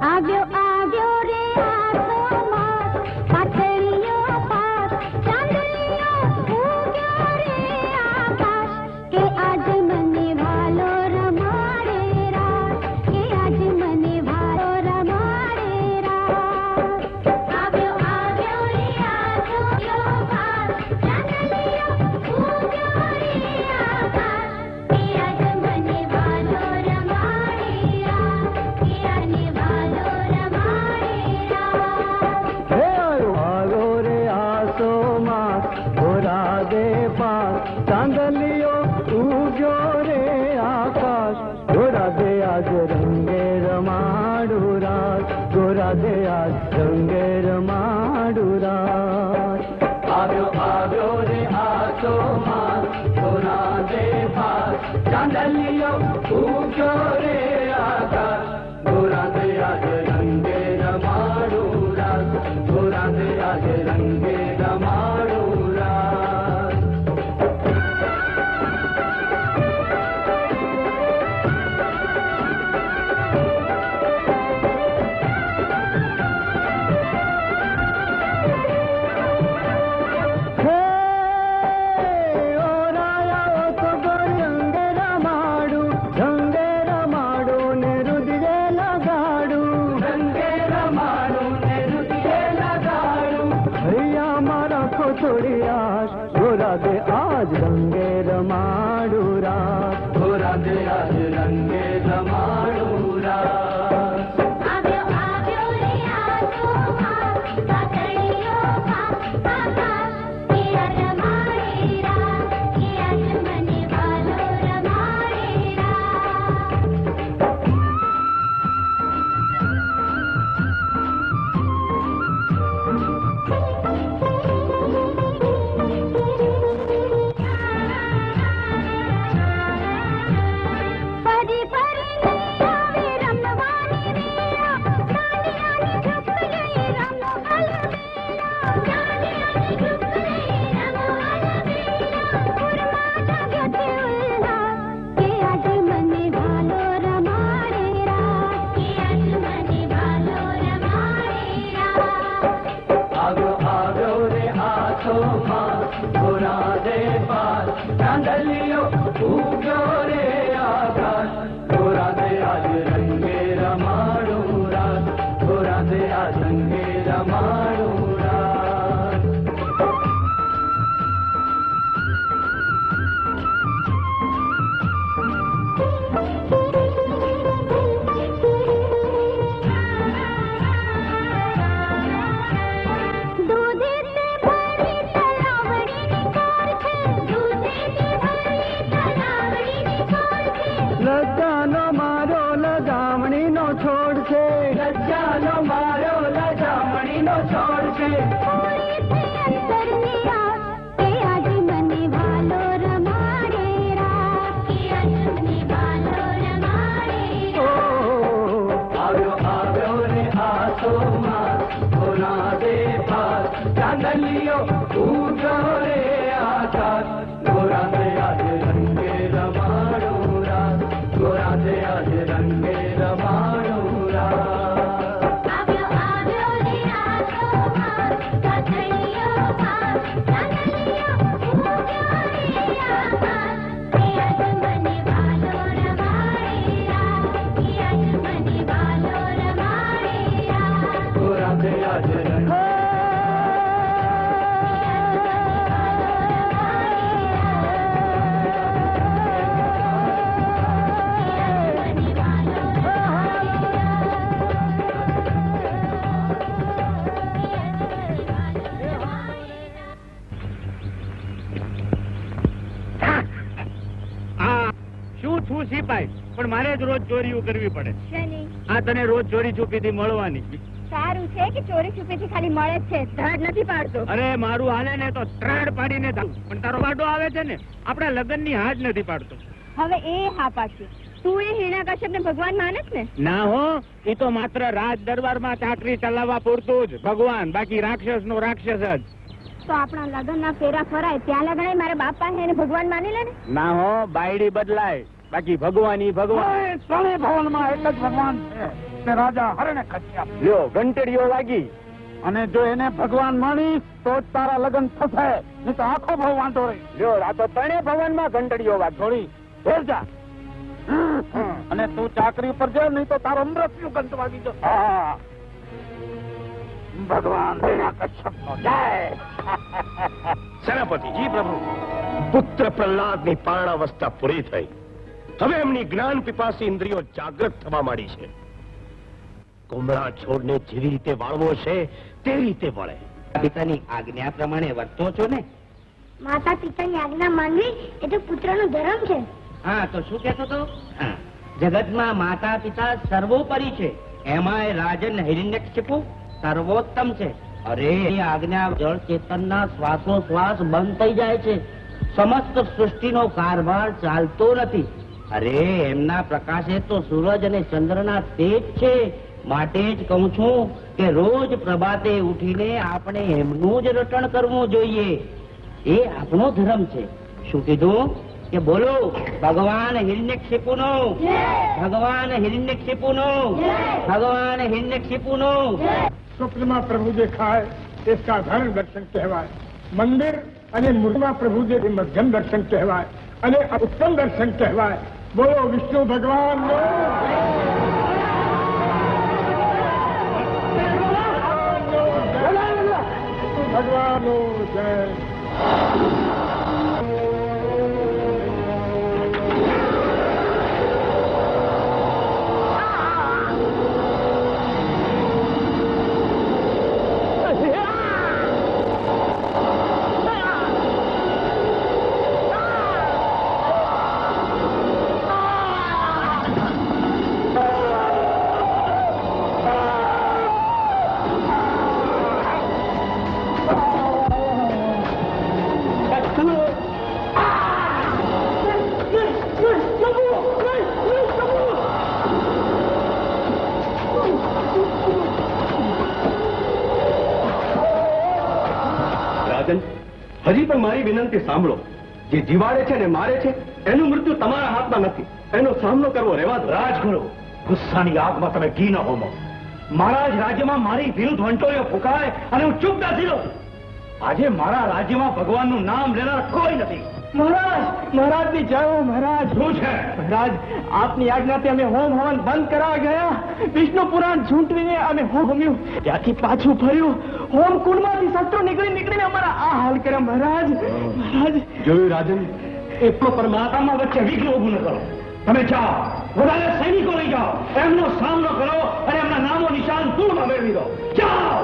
આવ્યો આવ્યો રે આસોમાં, પાથરીયો પાથ, ચાંદલિયો ઉગ્યો રે આકાશ. કે આજ મને ભાલો રમાડે રાસ, કે આજ મને ભાલો રમાડે રાસ. આવ્યો આવ્યો રે આસોયો પાથ, ચાંદલિયો ઉગ્યો રે આકાશ. કે આજ મને ભાલો રમાડે રાસ, કે આને ભાલો રમાડે રાસ. હે આવ્યો રે આસો માસ, ઘોરા દે પાસ, ચાંદલિયો ઉગ્યો રે આકાશ. ઘોરા દે આજ રંગે રમાડું રાસ, ઘોરા દે આજ રંગે રમાડું રાસ. આવ્યો રે આસો માસ, ઘોરા દે પાસ, ચાંદલિયો ઉગ્યો રે આકાશ. ઘોરા દે આજ રંગે રમાડું રાસ, ઘોરા દે આજ રંગે રમાડું રાસ. હે ઓરાયા તો ગોરી રંગે રમાડું, રંગે રમાડું ને રુદિરે લગાડું, રંગે રમાડું ને રુદિરે લગાડું. હૈયા મારા ખો થોડી આશ, ઘોરા દે આજ રંગે રમાડું રાસ, ઘોરા દે આજ રંગે રમાડું રાસ. આવ્યો આવ્યો રે આસોમાં, પાથરીયો પાથ, આકાશ. કે આજ રમાડે રાસ, કે આજ મને ભાલો રમાડે રાસ. ફરી ફરીને આવે રમવાની વેળા, નાની નાની ઝૂપ લઈ રમો અલબેલા. નાની નાની ઝૂપ લઈ રમો અલબેલા. ઉરમાં જાગ્યો છે ઉલ્લાસ, કે આજ મને ભાલો રમાડે રાસ, કે આજ મને ભાલો રમાડે રાસ. આવ્યો રે આસો માસ, ઘોરા દે પાસ, ચાંદલિયો ઉગ્યો રે આકાશ. ઘોરા દે આજ રંગે રમાડું રાસ, ઘોરા દે આજ રંગે રમાડું રાસ. શું છું સિપાઈ, પણ મારે જ રોજ ચોરીઓ કરવી પડે. આ તને રોજ ચોરી છુપીથી મળવાની. સારું છે કે ચોરી છુપીથી ખાલી મળે જ છે, ધડ નથી પાડતો. અરે મારું હાલે ને તો ત્રાડ પાડીને થાવ, પણ તારો બાડો આવે છે ને આપણા લગ્નની હા જ નથી પાડતો. હવે એ હા પાડશે. તું એ હિરણ્યકશ્યપને ભગવાન માને છે ને? ના હો, એ તો માત્ર રાજ દરબારમાં ચાકરી ચલાવવા પૂરતું જ ભગવાન, બાકી રાક્ષસ નો રાક્ષસ જ. તો આપણા લગ્નના ફેરા ફરાય ત્યાં લગણાય મારા બાપ પાસે એને ભગવાન માની લે ને. ના હો, બાયડી બદલાય, બાકી ભગવાન ઈ ભગવાન. ત્રણેય ભવનમાં એક જ ભગવાન છે, તે રાજા હિરણ્યકશ્યપ. લ્યો ઘંટડીઓ વાગી. અને જો એને ભગવાન માનીશ તો જ તારા લગ્ન થશે, નહીં તો આખો ભવ વાંધો રહી. લ્યો આ તો ત્રણેય ભવનમાં ઘંટડીઓ વાગ. થોડી ફેર જા. અને તું ચાકરી ઉપર જા, નહીં તો તારો મૃત્યુ ગંત વાગી જશે. ભગવાન હિરણ્યકશ્યપ નો જય. સેનાપતિજી પ્રભુ, પુત્ર પ્રહલાદની પારણાવસ્થા પૂરી થઈ. હવે એમની જ્ઞાન પીપાસી ઇન્દ્રિયો જાગૃત થવા માંડી છે. કુમળા છોડને જેવી રીતે વાળવો છે તે રીતે વળે. પિતાની આજ્ઞા પ્રમાણે વર્તો છો ને? માતા પિતાની આજ્ઞા માનવી એ તો પુત્રનો ધર્મ છે. હા, તો શું કહેતો તો? જગતમાં માતા પિતા સર્વોપરી છે, એમાંય રાજન હિરણ્યકશિપુ સર્વોત્તમ છે. અરે એ આજ્ઞા જળ ચેતનના શ્વાસોશ્વાસ બંધ થઈ જાય છે, સમસ્ત સૃષ્ટિનો કારભાર ચાલતો નથી. અરે એમના પ્રકાશે તો સૂરજ અને ચંદ્રના તેજ છે. માટે જ કહું છું કે રોજ પ્રભાતે ઉઠીને આપણે એમનું જ રટણ કરવું જોઈએ. એ આપણો ધર્મ છે. શું કીધું કે બોલો? ભગવાન હિરણ્યકશિપુનો, ભગવાન હિરણ્યકશિપુનો, ભગવાન હિરણ્યકશિપુનો. સ્વપ્નમાં પ્રભુ દેખાય એ સાધારણ દર્શન કહેવાય. મંદિર અને મૂર્તિમાં પ્રભુ જે મધ્યમ દર્શન કહેવાય, અને ઉત્તમ દર્શન કહેવાય. બોલો વિષ્ણુ ભગવાન ભગવાન જય. હજી પણ મારી વિનંતી સાંભળો. જે જીવાડે છે ને મારે છે એનું મૃત્યુ તમારા હાથમાં નથી. એનો સામનો કરવો રહેવા દો. રાજગુરુ, ગુસ્સાની આગમાં તમે ઘી ન હોમો. મારા જ રાજ્યમાં મારી વિરુદ્ધ વંટોળીઓ ફૂંકાય અને હું ચૂપ બેસી રહું. આજે મારા રાજ્યમાં ભગવાનનું નામ લેનાર કોઈ નથી. મહારાજ, મહારાજની જય હો મહારાજ. શું છે મહારાજ? આપની આજ્ઞાથી અમે હોમ હવન બંધ કરાવી ગયા. વિષ્ણુ પુરાણ ઝૂંટવીને અમે હોમ્યું, ત્યાંથી પાછું ફર્યું. હોમ કુંડમાંથી શસ્ત્રો નીકળીને અમારા આ હાલ કર્યા મહારાજ. મહારાજ જોયું રાજન, એટલો પરમાત્મામાં વચ્ચે વિઘ્ન ઉભું ન કરો. તમે જાઓ, વધારે સૈનિકો લઈ જાઓ, એમનો સામનો કરો અને એમના નામો નિશાન દૂરમાં મેળવી દો. જાઓ.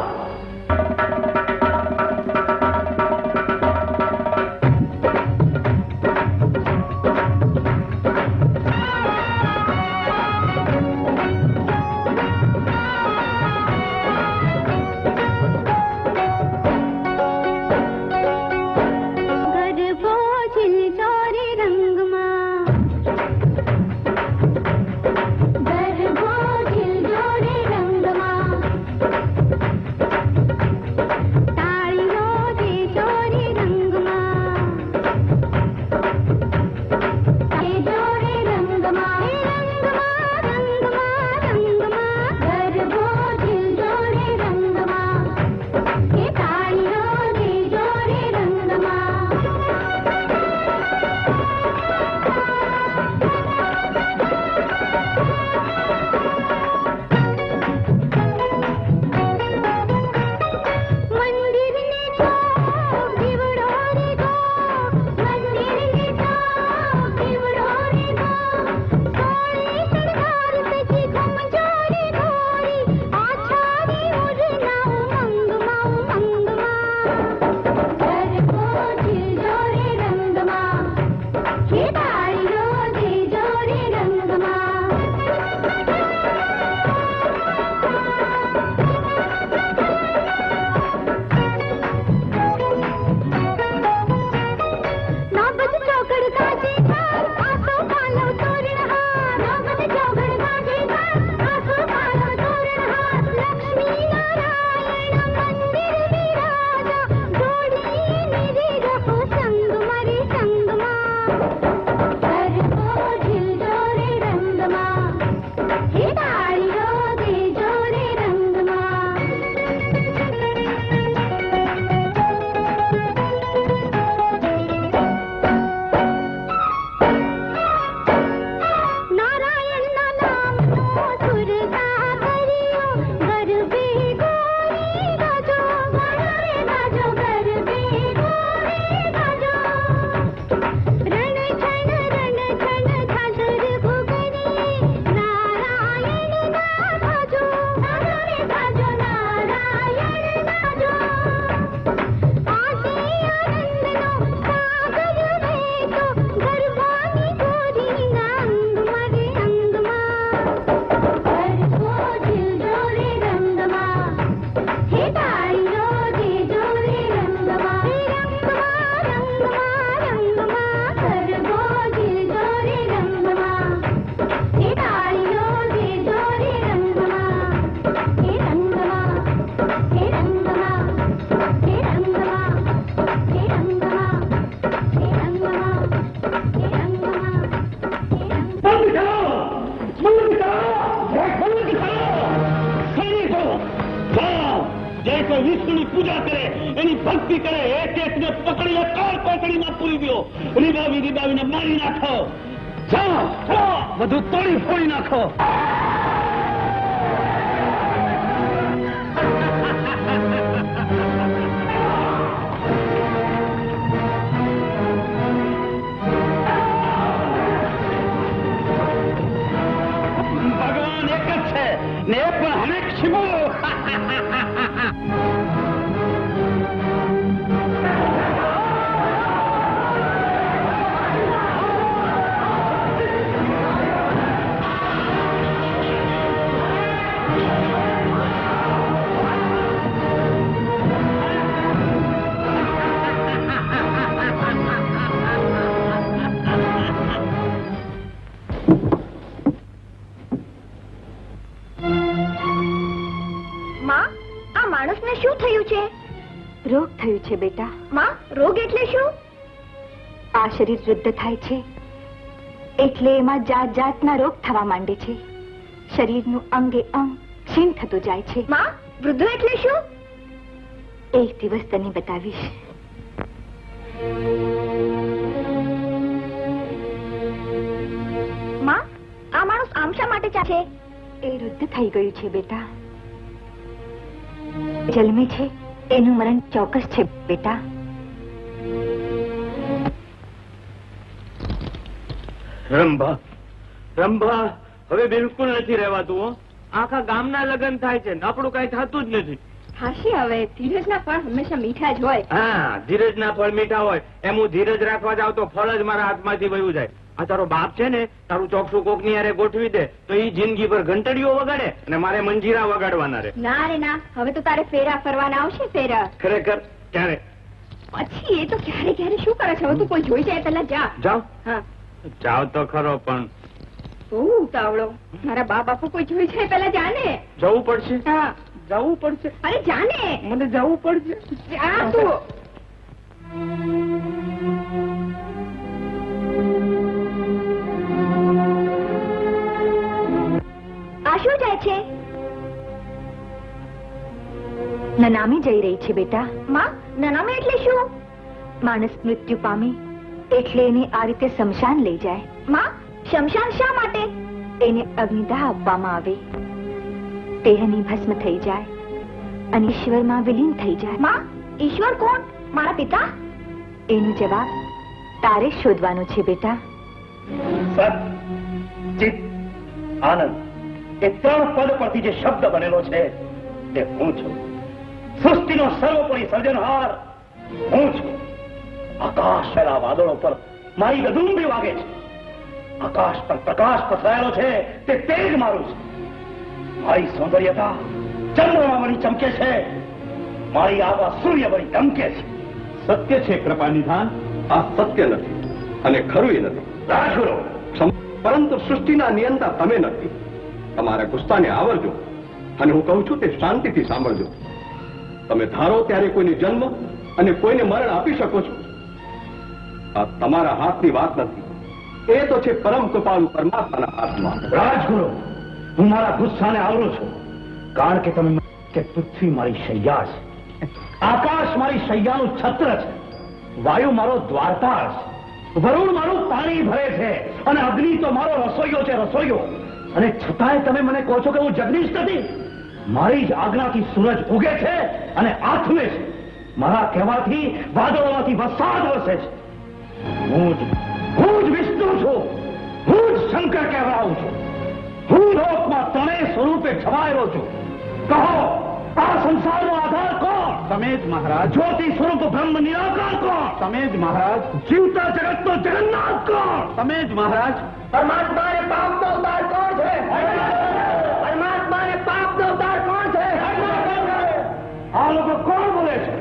વિષ્ણુની પૂજા કરે, એની ભક્તિ કરે, એક એકને પકડીને કાળ કોટડીમાં પૂરી દો, રીબાવીને મારી નાખો. જાઓ, જાઓ, બધું તોડી ફોડી નાખો. ભગવાન એક જ છે ને એ પણ હરેક શિવો. માં, આ માણસને શું થયું છે? રોગ થયું છે બેટા. માં, રોગ એટલે શું? આ શરીર વૃદ્ધ થાય છે એટલે એમાં જાત જાતના રોગ થવા માંડે છે. શરીરનું અંગે અંગ ક્ષીણ થતું જાય છે. માં, વૃદ્ધ એટલે શું? એક દિવસ તને બતાવીશ. માં, આ માણસ આમ શા માટે ચાલે? એ વૃદ્ધ થઈ ગયું છે બેટા. જન્મે છે એનું મરણ ચોક્કસ છે બેટા. રંભા, રંભા, હવે બિલકુલ નથી રહેવાતું. હો, આખા ગામના લગ્ન થાય છે, આપણું કઈ થતું જ નથી. હાશી, હવે ધીરજના ફળ હંમેશા મીઠા જ હોય. હા, ધીરજના ફળ મીઠા હોય. એમ હું ધીરજ રાખવા જાવ તો ફળ જ મારા હાથમાંથી વયું જાય. આ તારો બાપ છે ને, તારું ચોકસું કોકની હારે ગોઠવી દે તો એ જિંદગી પર ઘંટડીઓ વગાડે અને મારે મંજીરા વગાડવાના રે. ના રે ના, હવે તો તારે ફેરા ફરવાના આવશે. ફેરા ખરેખર ક્યારે? પછી એ તો ક્યારે ક્યારે શું કરે છે? હવે તું કોઈ જોઈ જાય પેલા જા. જાવ, હા, જાવ તો ખરો, પણ બહુ ઉતાવળો. મારા બા બાપુ કોઈ જોઈ જાય પેલા જા ને. જવું પડશે. હા, જવું પડશે. અરે જા ને. મને જવું પડશે. જા તું. આ શું જાય છે? નનામી જઈ રહી છે બેટા. માં, નનામી એટલે શું? માણસ મૃત્યુ પામે એટલે એને આ રીતે શમશાન લઈ જાય. માં, શમશાન શા માટે? એને અગ્નિદાહ આપવામાં આવે, દેહની ભસ્મ થઈ જાય અને ઈશ્વરમાં વિલીન થઈ જાય. માં, ઈશ્વર કોણ? મારા પિતા? એનો જવાબ તારે શોધવાનો છે બેટા. સત, ચિત, આનંદ, એ ત્રણ પદ પરથી જે શબ્દ બનેલો છે તે હું છું. સૃષ્ટિનો સર્વોપરી સર્જનહાર હું છું. આકાશ પેલા વાદળો પર મારી ગદુંબી વાગે છે. આકાશ પર પ્રકાશ પસરાયેલો છે તે તેજ મારું છે. મારી સૌંદર્યતા ચંદ્રમાં વળી ચમકે છે, મારી આવા સૂર્ય વળી ધમકે છે. સત્ય છે કૃપાનિધાન, આ સત્ય નથી અને ખરું નથી. રાજગુરુ, પરંતુ સૃષ્ટિના નિયંતા તમે નથી. તમારા ગુસ્સાને આવરજો અને હું કહું છું તે શાંતિથી સાંભળજો. તમે ધારો ત્યારે કોઈને જન્મ અને કોઈને મરણ આપી શકો છો. આ તમારા હાથની વાત નથી, એ તો છે પરમ કૃપાળુ પરમાત્માના હાથમાં. રાજગુરુ, હું મારા ગુસ્સાને આવરું છું, કારણ કે તમે કે પૃથ્વી મારી શૈયા છે, આકાશ મારી શૈયાનું છત્ર છે, વાયુ મારો દ્વારપાળ છે, વરુણ મારું પાણી ભરે છે અને અગ્નિ તો મારો રસોઈયો છે, રસોઈયો. અને છતાંય તમે મને કહો છો કે હું જગદીશ નથી. મારી જ આજ્ઞાથી સૂરજ ઉગે છે અને આથમે છે. મારા કહેવાથી વાદળોમાંથી વરસાદ વરસે છે. હું જ વિષ્ણુ છું, હું જ શંકર કહેવાઉં છું. હું લોકમાં ત્રણેય સ્વરૂપે છવાયેલો છું. કહો, આ સંસારનો આધાર કોણ? તમે જ મહારાજ. જ્યોતિ સ્વરૂપ બ્રહ્મ નિરાકાર કોણ? તમે જ મહારાજ. જીવતા જગતનો જગન્નાથ કોણ? તમે જ મહારાજ. પરમાત્માને પાપનો અવતાર કોણ છે? પરમાત્માને પાપનો અવતાર કોણ છે? આ લોકો કોણ બોલે છે?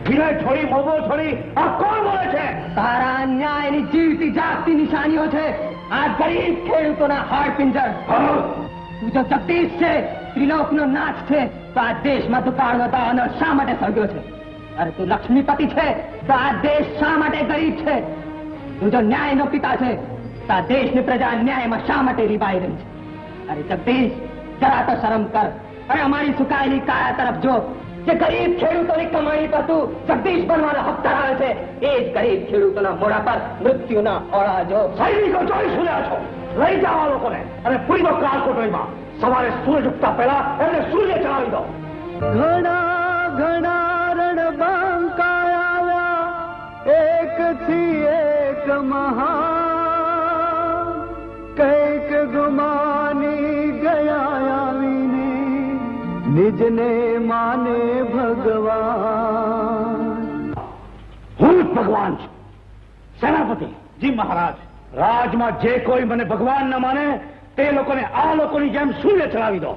વિનય છોડી, મોભો છોડી આ કોણ બોલે છે? તારા અન્યાયની જીવતી જાગતી નિશાનીઓ છે આ ગરીબ ખેડૂતોના હાડ પિંજર. તું જો જગદીશ છે, ત્રિલોકનો નાથ છે, તો આ દેશમાં દુકાળનો દાવાનો શા માટે સળગ્યો છે? અરે તું લક્ષ્મીપતિ છે, તો આ દેશ શા માટે ગરીબ છે? તું જો ન્યાયનો પિતા છે, તો આ દેશની પ્રજા ન્યાયમાં શા માટે રીબાઈ રહી છે? અરે જગદીશ, જરા તો શરમ કર અને અમારી સુકાયેલી કાયા તરફ જો. જે ગરીબ ખેડૂતોની કમાણી પરતું જગદીશ બનવાના હક ધરાવે છે, એ જ ગરીબ ખેડૂતોના મોઢા પર મૃત્યુના ઓળાજો. સૈનિકો જોઈ સુન્યા છો, લઈ જાઓ આ લોકોને અને પૂરી કાળ કોટડીમાં. સવારે સૂરજ ઉગતા પહેલા એમને સૂર્ય ચડાવી દો. ઘણા ઘણા રણબાંકા આવ્યા, એકથી એક મહાન, કઈક ગુમાની ગયા આવીને નિજને માને ભગવાન. હું જ ભગવાન છું. સેનાપતિ. જી મહારાજ. રાજમાં જે કોઈ મને ભગવાન ન માને તે લોકોને આ લોકોની જેમ સૂર્ય ચડાવી દો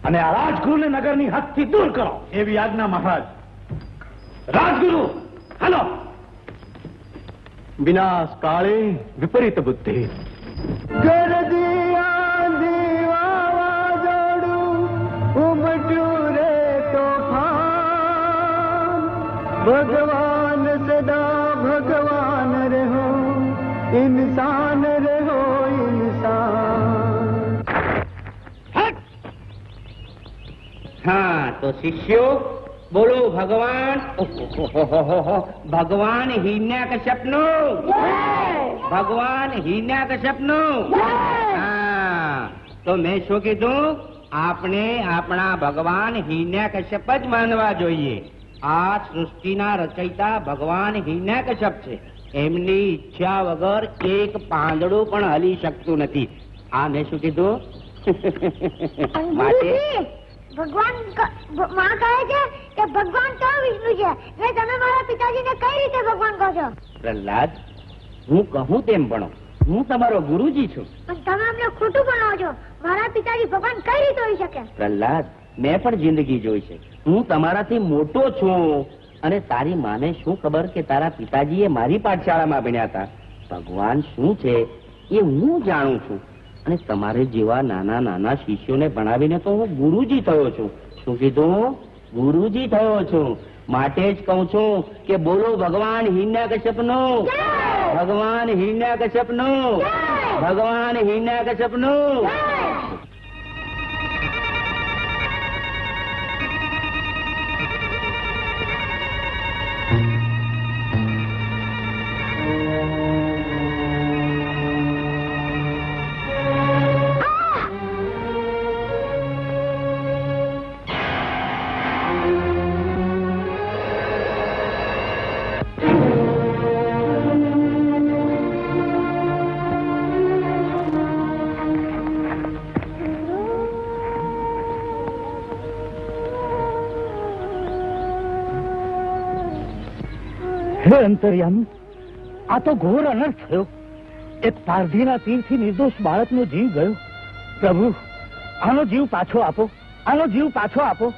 અને આ રાજગુરુને નગરની હદથી દૂર કરો. એવી આજ્ઞા મહારાજ. રાજગુરુ હાલો. વિનાશ કાળે વિપરીત બુદ્ધિ. ગરદિયા દીવા જોડું ઉમટ્યું રે તોફાન, ભગવાન સદા ભગવાન રહો, ઇન્સાન રહો ઇન્સાન. હા તો શિષ્યો બોલો ભગવાન. ભગવાન હિરણ્યકશ્યપનું, ભગવાન હિરણ્યકશ્યપનું. હા તો મેં શું કીધું? આપણે આપણા ભગવાન હિરણ્યકશ્યપ જ માનવા જોઈએ. આ સૃષ્ટિના રચયિતા ભગવાન હિરણ્યકશ્યપ છે. એમની ઈચ્છા વગર એક પાંદડું પણ હલી શકતું નથી. આ મેં શું કીધું? માટે ભગવાન માં કહે છે કે ભગવાન તો વિષ્ણુ છે, ને તમે મારા પિતાજીને કઈ રીતે ભગવાન કહો છો? પ્રહલાદ, હું કહું તેમ ભણો. હું તમારો ગુરુજી છું. પણ તમે અમને ખોટું ભણાવો છો. મારા પિતાજી ભગવાન કઈ રીતે હોઈ શકે? પ્રહલાદ, મેં પણ જિંદગી જોઈ છે. હું તમારાથી મોટો છું અને તારી માને શું ખબર કે તારા પિતાજીએ મારી પાઠશાળામાં ભણ્યા હતા. ભગવાન શું છે એ હું જાણું છું અને તમારે જેવા નાના નાના શિષ્યોને ભણાવીને તો હું ગુરુજી થયો છું. શું કીધું? ગુરુજી થયો છું. માટે જ કહું છું કે બોલો ભગવાન હિરણ્યકશ્યપનું, ભગવાન હિરણ્યકશ્યપનું, ભગવાન હિરણ્યકશ્યપનું. હે અંતર્યામી, આ તો ઘોર અનર્થ થયો. એક પારધીના તીરથી નિર્દોષ બાળકનો જીવ ગયો. પ્રભુ, આનો જીવ પાછો આપો, આનો જીવ પાછો આપો.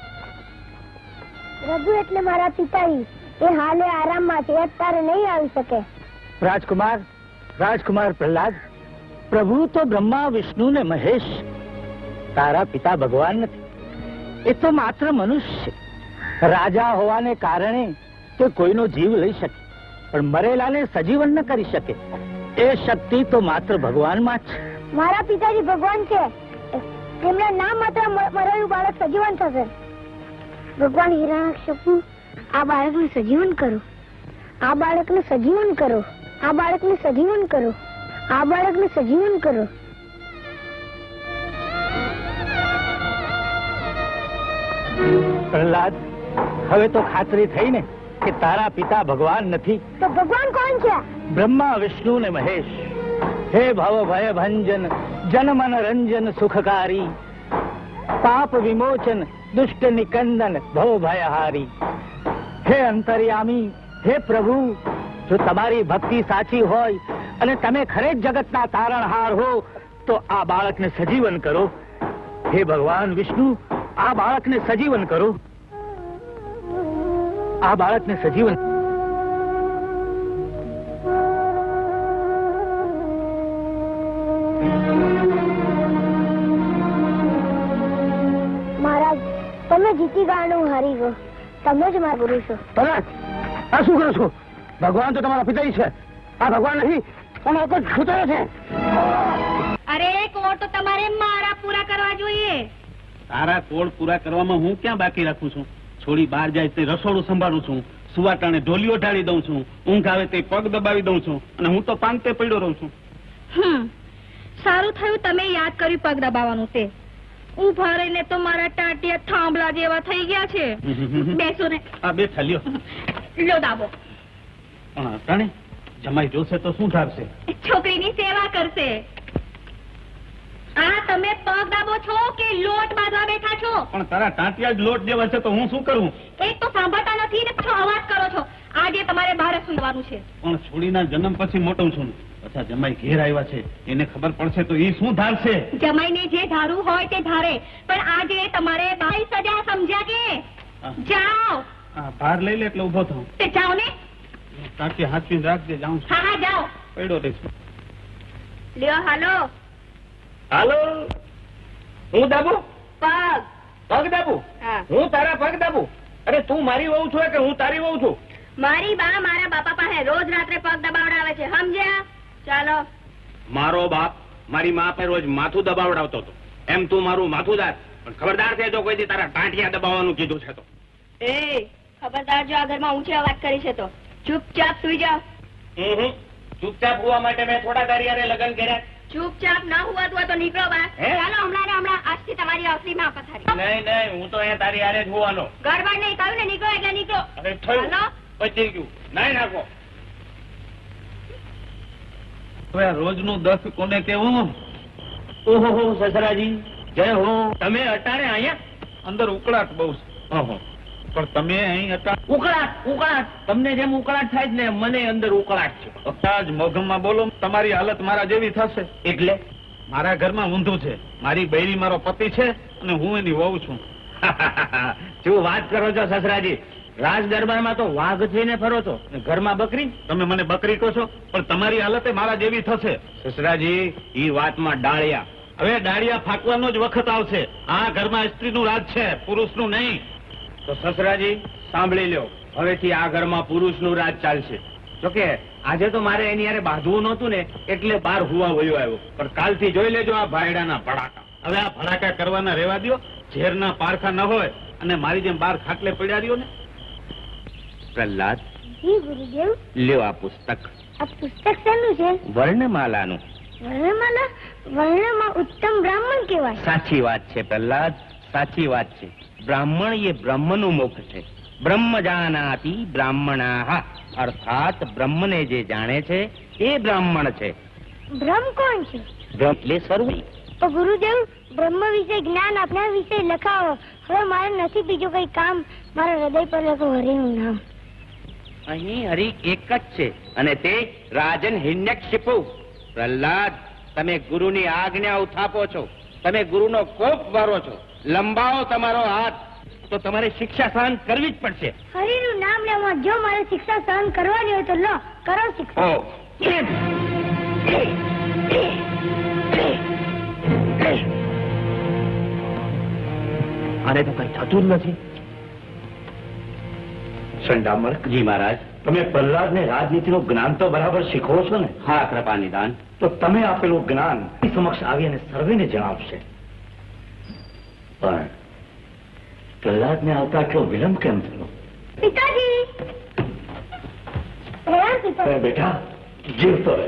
રઘુ એટલે મારા પિતાજી, એ હાલે આરામમાં છે, અત્યારે નહીં આવી શકે. રાજકુમાર, રાજકુમાર પ્રહલાદ, પ્રભુ તો બ્રહ્મા, વિષ્ણુ ને મહેશ. તારા પિતા ભગવાન નથી, એ તો માત્ર મનુષ્ય. રાજા હોવાને કારણે તે કોઈનો જીવ લઈ શકે, પણ મરેલાને સજીવન ન કરી શકે. એ શક્તિ તો માત્ર ભગવાનમાં જ છે. મારા પિતાજી ભગવાન છે, તેમના નામ માત્ર મરેલું બાળક સજીવન થશે. ભગવાન હિરણ્યકશ્યપુ, આ બાળકને સજીવન કરો, આ બાળકને સજીવન કરો, આ બાળકને સજીવન કરો, આ બાળકને સજીવન કરો. પ્રહલાદ, હવે તો ખાતરી થઈ ને કે તારા પિતા ભગવાન નથી. તો ભગવાન કોણ છે? બ્રહ્મા, વિષ્ણુ ને મહેશ. હે ભવ ભય ભંજન, જનમન રંજન સુખકારી, પાપ વિમોચન, દુષ્ટ નિકંદન, ભવ ભયહારી. હે અંતર્યામી, હે પ્રભુ, જો તમારી ભક્તિ સાચી હોય અને તમે ખરે જગતના તારણહાર હો તો આ બાળકને સજીવન કરો. હે ભગવાન વિષ્ણુ, આ બાળકને સજીવન કરો, આ બાળકને સજીવન. મહારાજ, તમે જીતી ગયા અને હું હારી ગયો. તમે જ મારા ગુરુ છો. આ શું કરો છો? ભગવાન તો તમારા પિતાજી છે, આ ભગવાન નહીં, પણ આ તો છૂટાયો છે. અરે કોડ તો તમારે મારા પૂરા કરવા જોઈએ. તારા કોડ પૂરા કરવામાં હું ક્યાં બાકી રાખું છું? છોડી બહાર જાય તે રસોડું સંભાળું છું, સુવાટાને ઢોલીઓ ઢાળી દઉં છું, ઊંઘ આવે તે પગ દબાવી દઉં છું, અને હું તો પાંતે પડ્યો રહું છું. સારું થયું તમે યાદ કર્યું પગ દબાવવાનું તે. ઉભા રહીને તો મારા ટાટિયા થાંભલા જેવા થઈ ગયા છે. બેસો ને. આ બે થલ્યો. લો દાબો. પણ અટાણે જમાઈ જોશે તો શું ધારશે? છોકરીની સેવા કરશે. આ તમે પગ દાબો છો કે લોટ બાંધવા બેઠા છો? પણ તારા ટાંટિયા જ લોટ જેવા છે તો હું શું કરું? એક તો સાંભળતા નથી ને પાછો અવાજ કરો છો. આજે તમારે બહાર સુનવાનું છે. પણ છોડીના જન્મ પછી મોટો છું. અચ્છા જમાઈ ઘેર આવ્યા છે, એને ખબર પડશે તો એ શું ધારશે? જમાઈને જે ધારું હોય તે ધારે, પણ આજે તમારે ભાઈ સજા સમજ્યા કે? જાઓ. બહાર લઈ લે એટલે ઉભો થાઉં. તે જાઓ ને. ટાંટિયા હાથવીને રાખજે, જાઉં છું. હા જાઓ. પડ્યો રહીશ. લ્યો હાલો. હાલો, હું દાબુ? પગ. પગ દાબુ? હા. હું તારા પગ દાબુ? અરે તું મારી વહુ છું કે હું તારી વહુ છું? મારી બા મારા બાપા પાસે રોજ રાત્રે પગ દબાવડાવે છે, સમજ્યા? ચાલો. મારો બાપ મારી મા પર રોજ માથું દબાવડાવતો હતો, એમ તું મારું માથું દાર. પણ ખબરદાર છે જો કોઈ તારા ટાંટિયા દબાવવાનું કીધું છે તો. એ ખબરદાર જો આ ઘરમાં ઊંચી અવાજ કરી છે તો ચૂપચાપ સુઈ જાઓ. ચૂપચાપ હોવા માટે મેં થોડા તારી હારે લગ્ન કર્યા. ચૂપચાપ ના હુવાતું હોય તો નીકળો બહાર. ચાલો હમણાં ને હમણાં આજથી તમારી અસલી માં પથારી. નહીં નહીં, હું તો અહીંયા તારી હારે જ હોવાનો. ગરબડ નહીં કહ્યું ને, નીકળો એટલે નીકળો. અરે થયું, હાલો. પચી ગયું. નહીં નાખો. હવે આ રોજનું દસ કોને કેવું? ઓહો સસરાજી, જય હો. તમે અટાણે અહીંયા? અંદર ઉકળાટ બહુ છે. ઓહો. પણ તમે અહીં હતા. ઉકળાટ ઉકળાટ, તમને જેમ ઉકળાટ થાય જ ને મને અંદર ઉકળાટ છે. આજ મોઘમમાં બોલો, તમારી હાલત મારા જેવી થશે. એટલે મારા ઘરમાં ઊંધું છે. મારી બૈરી મારો પતિ છે અને હું એની વહુ છું. શું વાત કરો છો સસરાજી? રાજ દરબારમાં તો વાઘ થઈને ફરો છો, ને ઘરમાં બકરી? તમે મને બકરી કહો છો, પણ તમારી હાલત મારા જેવી થશે. સસરાજી, ઈ વાતમાં ડાળિયા. હવે દાડિયા ફાંકવાનો જ વખત આવશે. આ ઘરમાં સ્ત્રીનું રાજ છે, પુરુષનું નહીં. તો સસરાજી સાંભળી લ્યો, હવેથી આ ઘરમાં પુરુષનું રાજ ચાલશે. જોકે આજે તો મારે એની હારે બાંધવું નહોતું ને એટલે બહાર હુવા વયો આવ્યો, પણ કાલથી જોઈ લેજો આ ભાયડાના ભડાકા. હવે આ ભડાકા કરવાના રહેવા દ્યો. ઝેરના પારખા ન હોય અને મારી જેમ બાર ખાટલે પડ્યા રહ્યો ને. પ્રહલાદ, જી ગુરુદેવ. લ્યો આ પુસ્તક. આ પુસ્તક શેનું છે? વર્ણમાલાનું. વર્ણમાલા? વર્ણમાં ઉત્તમ બ્રાહ્મણ કહેવાય. સાચી વાત છે પ્રહલાદ, સાચી વાત છે. બ્રાહ્મણ એ બ્રહ્મનું મુખ છે. બ્રહ્મ જાનાતિ બ્રાહ્મણાહ, અર્થાત બ્રહ્મને જે જાણે છે એ બ્રાહ્મણ છે. બ્રહ્મ કોણ છે? બ્રહ્મ એટલે સર્વ. તો ગુરુદેવ, બ્રહ્મ વિશે જ્ઞાન આપના વિશે લખાવો. હવે મારે નથી બીજું કઈ કામ. મારા હૃદય પર લખો હરિનું નામ. અહીં હરિ એક જ છે અને તે રાજન હિરણ્યકશિપુ. પ્રહલાદ, તમે ગુરુની આજ્ઞા ઉથાપો છો, તમે ગુરુનો કોપ વારો છો. લંબાવો તમારો હાથ, તો તમારે શિક્ષા સહન કરવી જ પડશે. હરિનું નામ લેવા જો મારે શિક્ષા સહન કરવાની હોય તો લો, કરો શિક્ષા. આને તો કઈ થતું જ નથી. સંડામર જી મહારાજ. તમે પ્રહલાદને રાજનીતિનું જ્ઞાન તો બરાબર શીખવો છો ને? હા કૃપા નિદાન. તો તમે આપેલું જ્ઞાન સમક્ષ આવી અને સર્વેને જણાવશે. પણ પ્રહલાદને આવતા આટલો વિલંબ કેમ થયો? પિતાજી. પ્રણામ પિતાજી. બેટા, જીવતો રહે.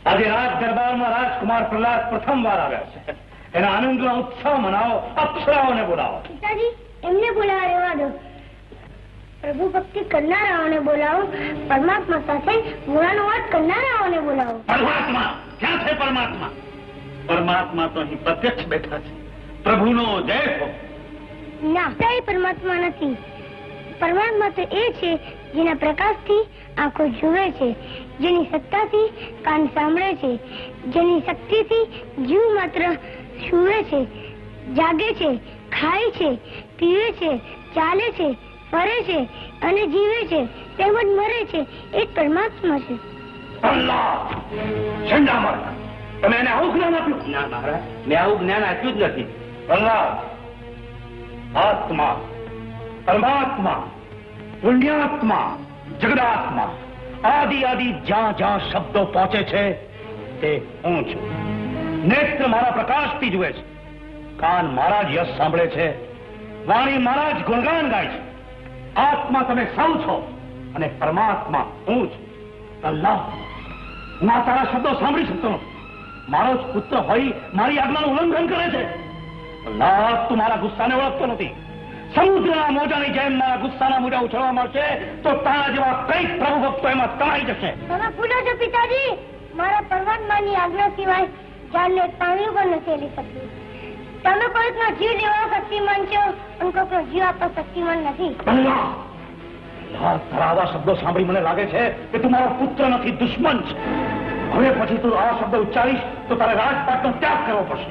આજે રાજ દરબારમાં રાજકુમાર પ્રહલાદ પ્રથમ વાર આવ્યા છે. એના આનંદનો ઉત્સવ મનાવો, અપ્સરાઓને બોલાવો. પિતાજી, એમને બોલાવા રહેવા દો. પ્રભુ ભક્તિ કરનારાઓને બોલાવો. પરમાત્મા સાથે મૂળાનો વાત કરનારાઓને બોલાવો. પરમાત્મા ક્યાં છે? પરમાત્મા પરમાત્મા તો અહીં પ્રત્યક્ષ બેઠા છે. પ્રભુનો જય હો. ના, તે પરમાત્મા નથી. પરમાત્મા તો એ છે જેના પ્રકાશથી આંખો જુએ છે, જેની સત્તાથી કાન સાંભળે છે, જેની શક્તિથી જીવ માત્ર સૂવે છે, જાગે છે, ખાય છે, પીવે છે, ચાલે છે, ફરે છે અને જીવે છે, તેમજ મરે છે. એ જ પરમાત્મા છે. અલ્લાહ! સંડામર, તમે એને આવું જ્ઞાન આપ્યું? ના મહારાજ, મેં આવું જ્ઞાન આપ્યું જ નથી. પ્રહલાદ, આત્મા, પરમાત્મા, પુણ્યાત્મા, જગદાત્મા, આદિ આદિ જ્યાં જ્યાં શબ્દો પહોંચે છે તે હું છું. નેત્ર મારા પ્રકાશથી જુએ છે, કાન મારા જ યશ સાંભળે છે, વાણી મારા જ ગુણગાન ગાય છે. આત્મા તમે સૌ છો અને પરમાત્મા હું છું. અલ્લાહ, હું આ તારા શબ્દો સાંભળી શકતો નથી. મારો જ પુત્ર હોય મારી આજ્ઞાનું ઉલ્લંઘન કરે છે. અલ્લાહ, તું મારા ગુસ્સાને ઓળખતો નથી. સમુદ્રના મોજાની જેમ મારા ગુસ્સાના મોજા ઉછળવા મળશે તો તારા જેવા કઈક પ્રભુ ભક્તો એમાં તણાઈ જશે. તમે ભૂલો છો પિતાજી, મારા પરમાત્માની આજ્ઞા સિવાય જાનને પાણી પણ નથી લઈ શકતી. તમે કોઈકનો જીવ લેવા શક્તિમાન છો અને કોઈકનો જીવ આપવા શક્તિમાન નથી. અલ્લાહ, અલ્લાહ, તારા આવા શબ્દો સાંભળી મને લાગે છે કે તું મારો પુત્ર નથી, દુશ્મન છે. હવે પછી તું આ શબ્દ ઉચ્ચારીશ તો તારે રાજપાટનો ત્યાગ કરવો પડશે.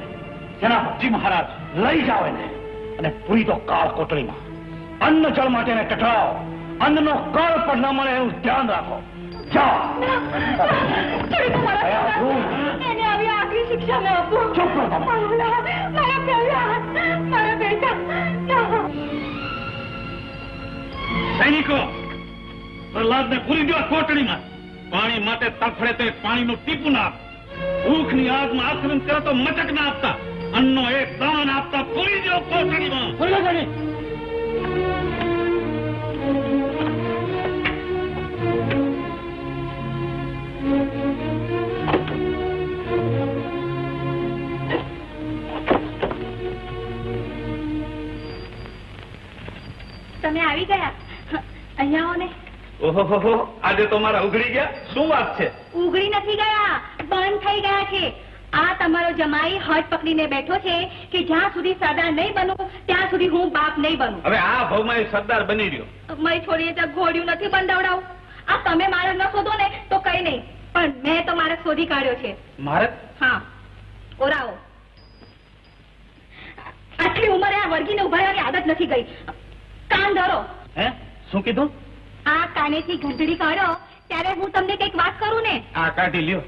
સેનાપતિ મહારાજ, લઈ જાઓ એને અને પૂરી તો કાળ કોટડીમાં. અન્ન જળ માટે એને ટકરાવો. અન્નનો કળ પણ ન મળે એનું ધ્યાન રાખો. જાઓ. એને આવી આખરી શિક્ષા ન આપો. ચૂપ રહો તમે. મારા બેટા સૈનિકો, પ્રહલાદને પૂરી દો કોટડીમાં. પાણી માટે તફડે તો પાણીનું ટીપું ના આપ. ભૂખની આગમાં આક્રમણ કરે તો મચક ના આપતા. અન્નનો એક દાણો ના આપતા. પૂરી દો કોટડીમાં. તમે આવી ગયા. અહીંયા આવો ને. ઓહો, આજે તો મારા ઉઘડી ગયા. શું વાત છે? ઉઘડી નથી ગયા, બંધ થઈ ગયા છે. આ તમારો જમાઈ હઠ પકડીને બેઠો છે કે જ્યાં સુધી સરદાર નહીં બનું ત્યાં સુધી હું બાપ નહીં બનું. હવે આ ભાવમાં એ સરદાર બની રહ્યો. મેં છોડીએ ત્યાં ઘોડ્યું નથી બંધાવડાવું. આ તમે માર્ગ ન શોધો ને તો કઈ નહીં, પણ મેં તો માર્ગ શોધી કાઢ્યો છે. મારે હા, ઓરાવો. આટલી ઉંમરે આ વળગીને ઉભા રહેવાની આદત નથી ગઈ. કાન ધરો. હે, શું કીધું? આ કાનેથી ઘંટડી કાઢો ત્યારે હું તમને કઈક વાત કરું ને. આ કાઢી લ્યો.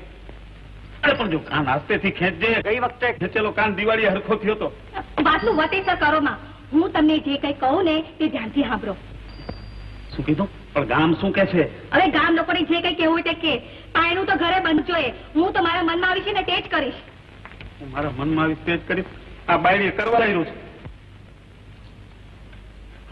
અરે પણ જો કાન આસ્તેથી ખેંચજે. ગઈ વખતે ખેંચેલો કાન દિવાળી હરખો થયો તો. વાતનું વતેસર કરો માં. હું તમને જે કઈ કહું ને તે ધ્યાનથી સાંભળો. શું કીધું? પણ ગામ શું કે છે? હવે ગામ લોકોને જે કઈ કહેવું તે કે પાયનું તો ઘરે બંધ જોઈએ. હું તો મારા મનમાં આવી છે ને તે જ કરીશ. હું મારા મનમાં આવી તે જ કરીશ. આ બાયડી કરવા રહ્યું છે.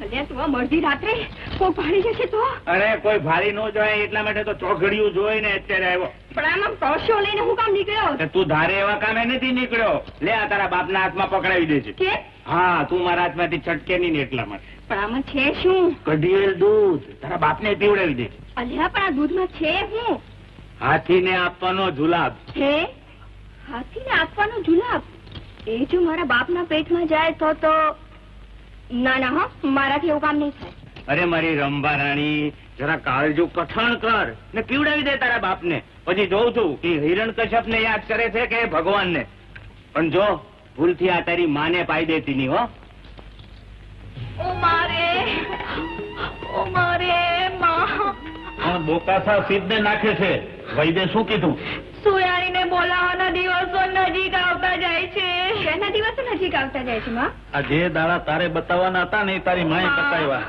અલ્યા તું મળતી રાત્રે કોઈ ભાડી જશે તો? અરે કોઈ ભારી ન જોય એટલા માટે તો ચોઘડિયું જોઈ ને અત્યારે આવ્યો. પણ આમાં પર્સો લઈને હું કામ નીકળ્યો? તું ધારે એવા કામે નથી નીકળ્યો. લે આ તારા બાપના હાથમાં પકડાવી દે છે. કે હા, તું મારા હાથમાંથી છટકે નહીં ને એટલા માટે. પણ આમાં છે શું? કઢિયેલ દૂધ તારા બાપને પીવડાવી દે. અલ્યા પણ આ દૂધમાં છે હું? હાથીને આપવાનો જુલાબ છે. હાથીને આપવાનો જુલાબ? એ જો મારા બાપના પેટમાં જાય તો ના ના, હા, મારાથી એવું કામ નહીં થાય. અરે મારી રંભા રાણી, જરા કાળજુ કઠણ કર ને પીવડાવી દે તારા બાપને. પછી જોઉં છું કે હિરણ્યકશ્યપ ને યાદ કરે છે કે ભગવાનને. પણ જો ભૂલથી આ તારી માને પાઈ દેતી નહીં હો. ઓ મારે માં. બોકાસા સિદ્ધને નાખે છે. વૈદે શું કીધું? સુયાણીને બોલાવવાના દિવસો નજીક આવતા જાય છે. શેના દિવસો નજીક આવતા જાય છે માં? આ જે દાડા તારે બતાવવાના હતા ને એ તારી માએ બતાવ્યા.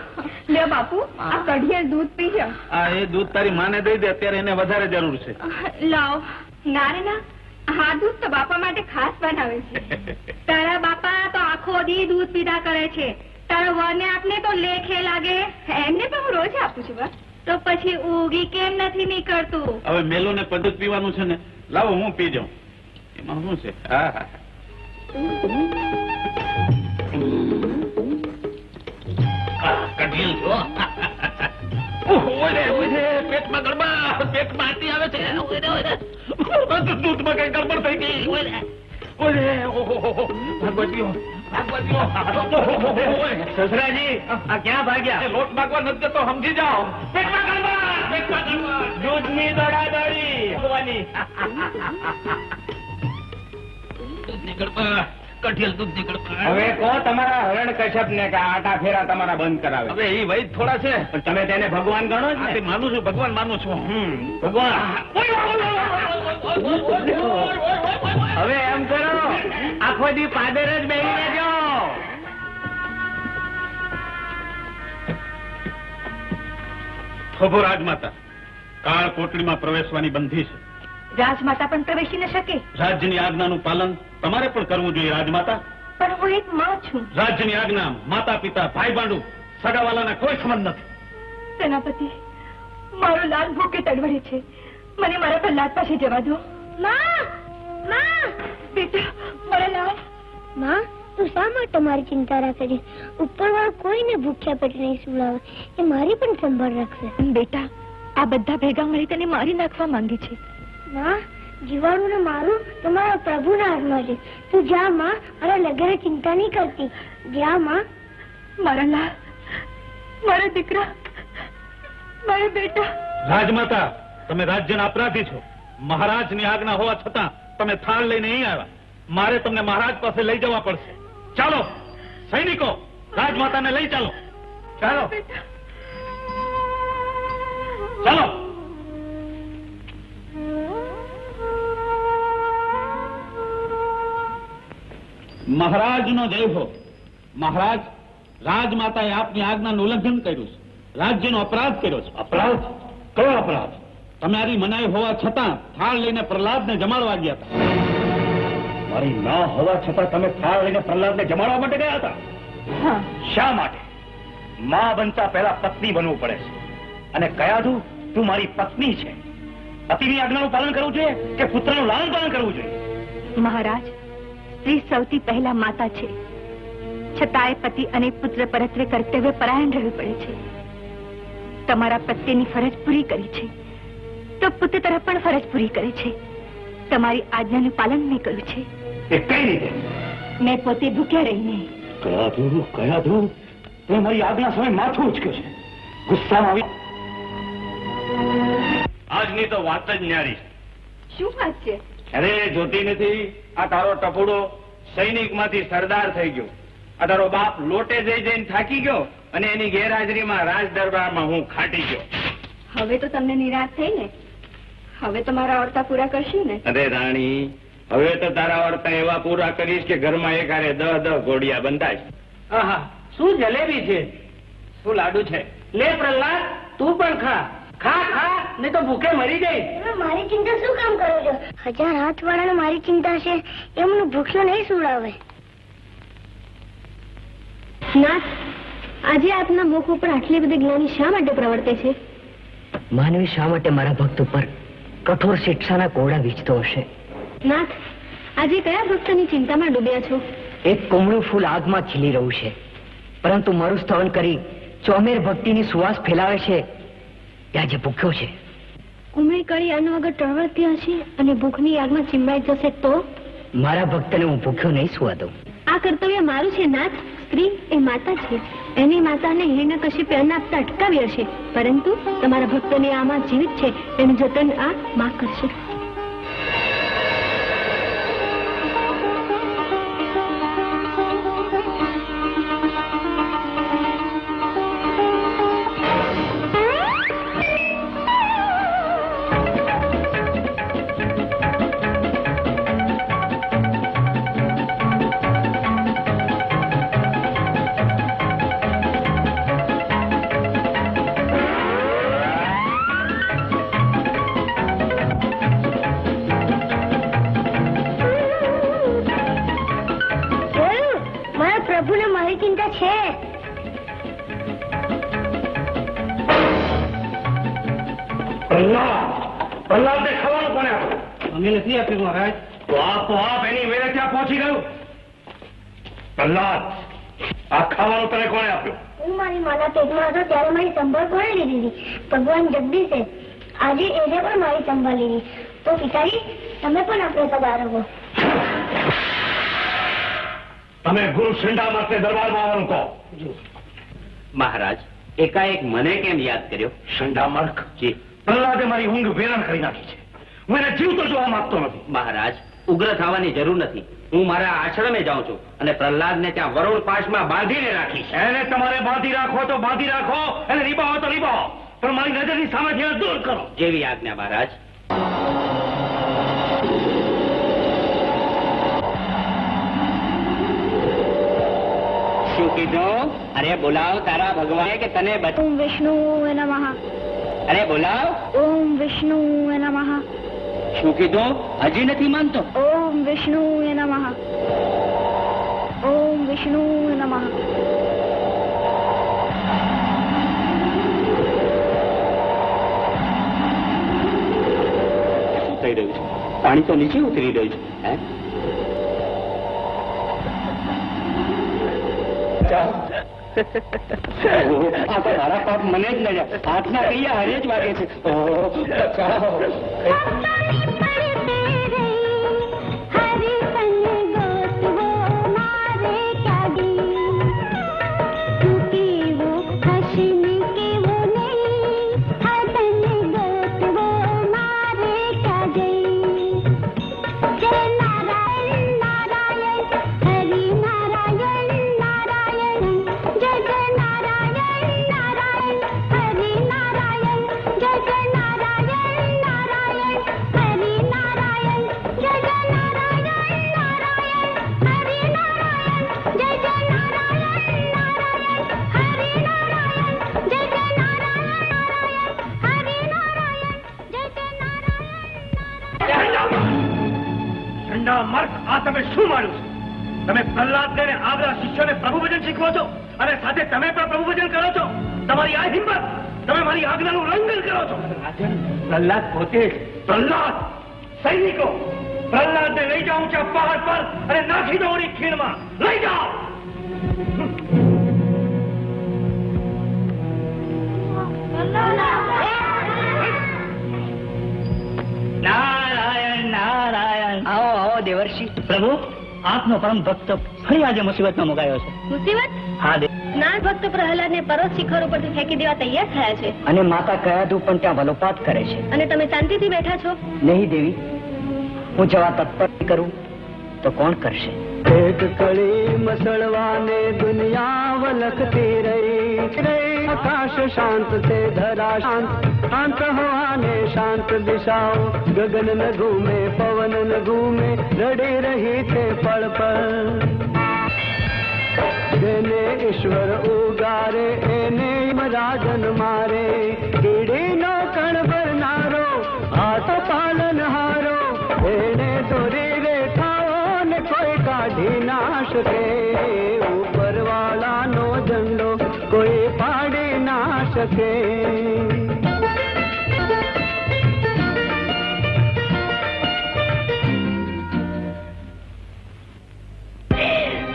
લે બાપુ, આ કઢિયેલ દૂધ પીજો. આ એ દૂધ તારી માને દઈ દે, અત્યારે એને વધારે જરૂર છે. લાવ. ના રે ના, આ દૂધ તો બાપા માટે ખાસ બનાવે છે. તારા બાપા તો આખો દી દૂધ પીધા કરે છે. તારા વરને આપને તો લેખે લાગે. એમને તો હું રોજ આપું છું બસ. તો પછી ઉગી કેમ નથી નીકળતું? હવે મેલો ને પદું પીવાનું છે ને, લાવો હું પી જાઉં. એમાં શું છે? હા હા, કઢિયેલ છો. પેટમાં ગડબડ, પેટમાં આટી આવે છે. દૂધમાં કઈ ગડબડ થઈ ગઈ. સસરાજી, આ ક્યાં ભાગ્યા? લોટ માગવા નથી તો સમજી જાઓ. પેટમાં ગડબડ, પેટમાં ગડબડ. દૂધની દોડાદોડી હોવાની. દૂધની ગડબડ, કઢિયેલ દૂધની ગડબડ. હવે કહો તમારા હિરણ્યકશ્યપ ને કે આટા ફેરા તમારા બંધ કરાવે. હવે એ વૈદ થોડા છે. પણ તમે તેને ભગવાન ગણો જ ને? માનું છું, ભગવાન માનું છું. ભગવાન. હવે એમ કરો, આખો દી પાદર જ બેસી રહેજો. થોભો રાજમાતા, કાળ કોટડીમાં પ્રવેશવાની બંધી છે. રાજમાતા પણ પ્રવેશી ન શકે. રાજ્યની આજ્ઞાનું પાલન તમારે પણ કરવું જોઈએ રાજમાતા. પણ હું એક માં છું. રાજ્યની આજ્ઞા માતા પિતા ભાઈ બાંડુ સગાવાલાના કોઈ સંબંધ નથી. સેનાપતિ, મારો લાલ ભૂકે તડવડે છે. મને મારા પ્રહલાદ પાસે જવા દો. માં માં બેટા, મારા લાલ. માં, તું શા માટે મારી ચિંતા રાખે છે? ઉપરવાળો કોઈને ભૂખ્યા પેટે નહીં સુવડાવે. એ મારી પણ સંભાળ રાખશે. બેટા, આ બધા ભેગા મળી તને મારી નાખવા માંગે છે. માં, જીવાણુને મારું તો મારા પ્રભુના હાથમાં છે. તું જા માં, મારા લગ્ન ચિંતા નહીં કરતી. જા માં. મારા લાલ, મારા દીકરા, મારા બેટા. રાજમાતા, તમે રાજ્યના અપરાધી છો. મહારાજની આજ્ઞા હોવા છતાં તમે થાળ લઈને અહીં આવ્યા. મારે તમને મહારાજ પાસે લઈ જવા પડશે. ચાલો સૈનિકો, રાજમાતાને લઈ ચાલો. ચાલો ચાલો. મહારાજનો જય હો. મહારાજ, રાજમાતાએ આપની આજ્ઞાનું ઉલ્લંઘન કર્યું છે. રાજ્યનો અપરાધ કર્યો છે. અપરાધ? કયો અપરાધ? તમારી મનાઈ હોવા છતાં થાળ લઈને પ્રહલાદને જમાડવા ગયા હતા. મારી ના હોવા છતાં તમે થાળ લઈને પ્રહલાદને જમાડવા માટે ગયા હતા? હા, શા માટે? માં બનતા પહેલા પત્ની બનવું પડે છે. અને કયાધું તું મારી પત્ની છે. પતિની આજ્ઞાનું પાલન કરવું જોઈએ કે પુત્રનું લાલન પાલન કરવું જોઈએ? મહારાજ, સ્ત્રી સૌથી પહેલા માતા છે. છતાંય પતિ અને પુત્ર પરત્વે કર્તવ્ય પરાયણ રહેવું પડે છે. તમારા પ્રત્યેની ફરજ પૂરી કરી છે તો પુત્ર તરફ પણ ફરજ પૂરી કરી છે. તમારી આજ્ઞાનું પાલન મેં કર્યું છે. એ કઈ રીતે? મેં પોતે ભૂખ્યા રહીને. કયાધું તે મારી આજ્ઞા સમય માથું ઉચક્યું છે. ગુસ્સામાં આવી. આજની તો વાત જ ન્યારી. શું વાત છે? અરે જોતી નથી, આ તારો ટપુડો સૈનિકમાંથી સરદાર થઈ ગયો. આ તારો બાપ લોટે જઈ જઈને થાકી ગયો અને એની ગેરહાજરીમાં રાજ દરબારમાં હું ખાટી ગયો. હવે તો તમને નિરાશ થઈ ને? હવે તો મારા અર્થા પૂરા કરશું ને? અરે રાણી, હવે તો તારા વર્તા એવા પૂરા કરીશ કે ઘરમાં એક હારે 10 ઘોડિયા બંધાય. આહા, શું જલેબી છે! શું લાડુ છે? લે પ્રહલાદ, તું પણ ખા. ખા ખા, નહીં તો ભૂખે મરી જઈશ. તમે મારી ચિંતા શું કામ કરો છો? 1000 હાથવાળાને મારી ચિંતા છે, એમનું ભૂખ્યો નહીં સુવડાવે. નાથ, આજે આપના મુખ ઉપર આટલી બધી જ્ઞાની શા માટે પ્રવર્તે છે? માનવી શા માટે મારા ભક્ત ઉપર કઠોર શિક્ષાના કોડા વીજતો હશે? નાથ, આજે કયા ભક્તની ચિંતામાં ડૂબ્યા છો? એક કોમળું ફૂલ આગમાં ખીલી રહ્યું છે, પરંતુ મારું સ્તવન કરી ચોમેર ભક્તિની સુવાસ ફેલાવે છે. ત્યાં જે ભૂખ્યો છે, કુમળી કળી અન્ન વગર ટળવળતી હશે અને ભૂખની આગમાં ચીમડાઈ જશે તો? મારા ભક્તને હું ભૂખ્યો નહીં સુવા દઉં. આ કર્તવ્ય મારું છે નાથ. સ્ત્રી એ માતા છે. એની માતાને હિરણ્યકશિપે અન્ન આપતા અટકાવી હશે, પરંતુ તમારા ભક્તોની આમાં જીવિત છે, એનું જતન આ માં કરશે. પ્રભુને મારી ચિંતા છે. પ્રહલાદને ખાવાનું કોને આપ્યું? અમે નથી આપ્યું મહારાજ. તો આપ એની વેરે ત્યાં પહોંચી ગયું. પ્રહલાદ, આ ખાવાનું તને કોને આપ્યું? હું મારી માના પેટમાં હતો ત્યારે મારી સંભાળ કોણે લીધી હતી? ભગવાન જગદીશે. આજે એને પણ મારી સંભાળ લીધી. તો પિતાજી, તમે પણ આપણે સગા રહો. તમે ગુરુ શંડા માટે દરબારમાં આવવાનું કહો. મહારાજ, એકાએક મને કેમ યાદ કર્યો? શંડા મર્ખ. જી પ્રહલાદે મારી ઊંઘ વેરણ કરી નાખી છે. હું એને જીવતો જોવા માંગતો નથી. મહારાજ, ઉગ્ર થવાની જરૂર નથી. હું મારા આશ્રમે જાઉં છું અને પ્રહલાદને ત્યાં વરુણ પાશમાં બાંધીને રાખીશ. એને તમારે બાંધી રાખો તો બાંધી રાખો, એને રીબાવો તો રીબાવો, પણ મારી નજરની સામેથી એને દૂર કરો. જેવી આજ્ઞા મહારાજ. શું કીધું? અરે બોલાવ તારા ભગવાને કે તને ઓમ વિષ્ણુ નમઃ. અરે બોલાવ. ઓમ વિષ્ણુ નમઃ. શું કીધું? હજી નથી માનતો. ઓમ વિષ્ણુ નમઃ. વિષ્ણુ નમઃ. શું થઈ રહ્યું છે? પાણી તો નીચે ઉતરી રહ્યું છે. હે? આ તો મારા પાપ મને જ નડ્યા. હાથના કૈયા હારે જ વાગે છે. આ તમે શું માન્યું છે? તમે પ્રહલાદને અને આ બધા શિષ્યોને પ્રભુ ભજન શીખવો છો અને સાથે તમે પણ પ્રભુ ભજન કરો છો. તમારી આ હિંમત, તમે મારી આજ્ઞાનું ઉલ્લંઘન કરો છો. પ્રહલાદ પોતે પ્રહલાદ, સૈનિકો, પ્રહલાદને લઈ જાઓ ઊંચા પહાડ પર અને નાખી દો ઓની ખીણમાં. લઈ જાઓ. નારાયણ નારાયણ. આવો આવો દેવર્ષિ. પ્રભુ, આપનો પરમ ભક્ત ફરી આજે મુસીબતમાં મુકાયો છે. મુસીબત? હા દેવ. નાગ ભક્ત પ્રહલાદને પર્વત શિખર ઉપરથી ફેંકી દેવા તૈયાર થયા છે અને માતા કયાદુ પણ ત્યાં વલોપાત કરે છે. અને તમે શાંતિથી બેઠા છો. નહીં દેવી, હું જવા તત્પર કરું તો કોણ કરશે? એક કળી મસળવાને દુનિયા વલખતી રહી. આકાશ શાંત તે ધરા શાંત, શાંત હવાને શાંત દિશાઓ. ગગન ન ઘૂમે, પવન ન ઘૂમે, રડી રહી તે પળ પળ. જેને ઈશ્વર ઉગારે એને રાજન મારે. કીડીનો કણ ભરનારો, હાથ પાલનહારો, એને દોરી રેખાઓને કોઈ કાઢી ના શકે. ઉપરવાળાનો ઝંડો કોઈ પાડી ના શકે.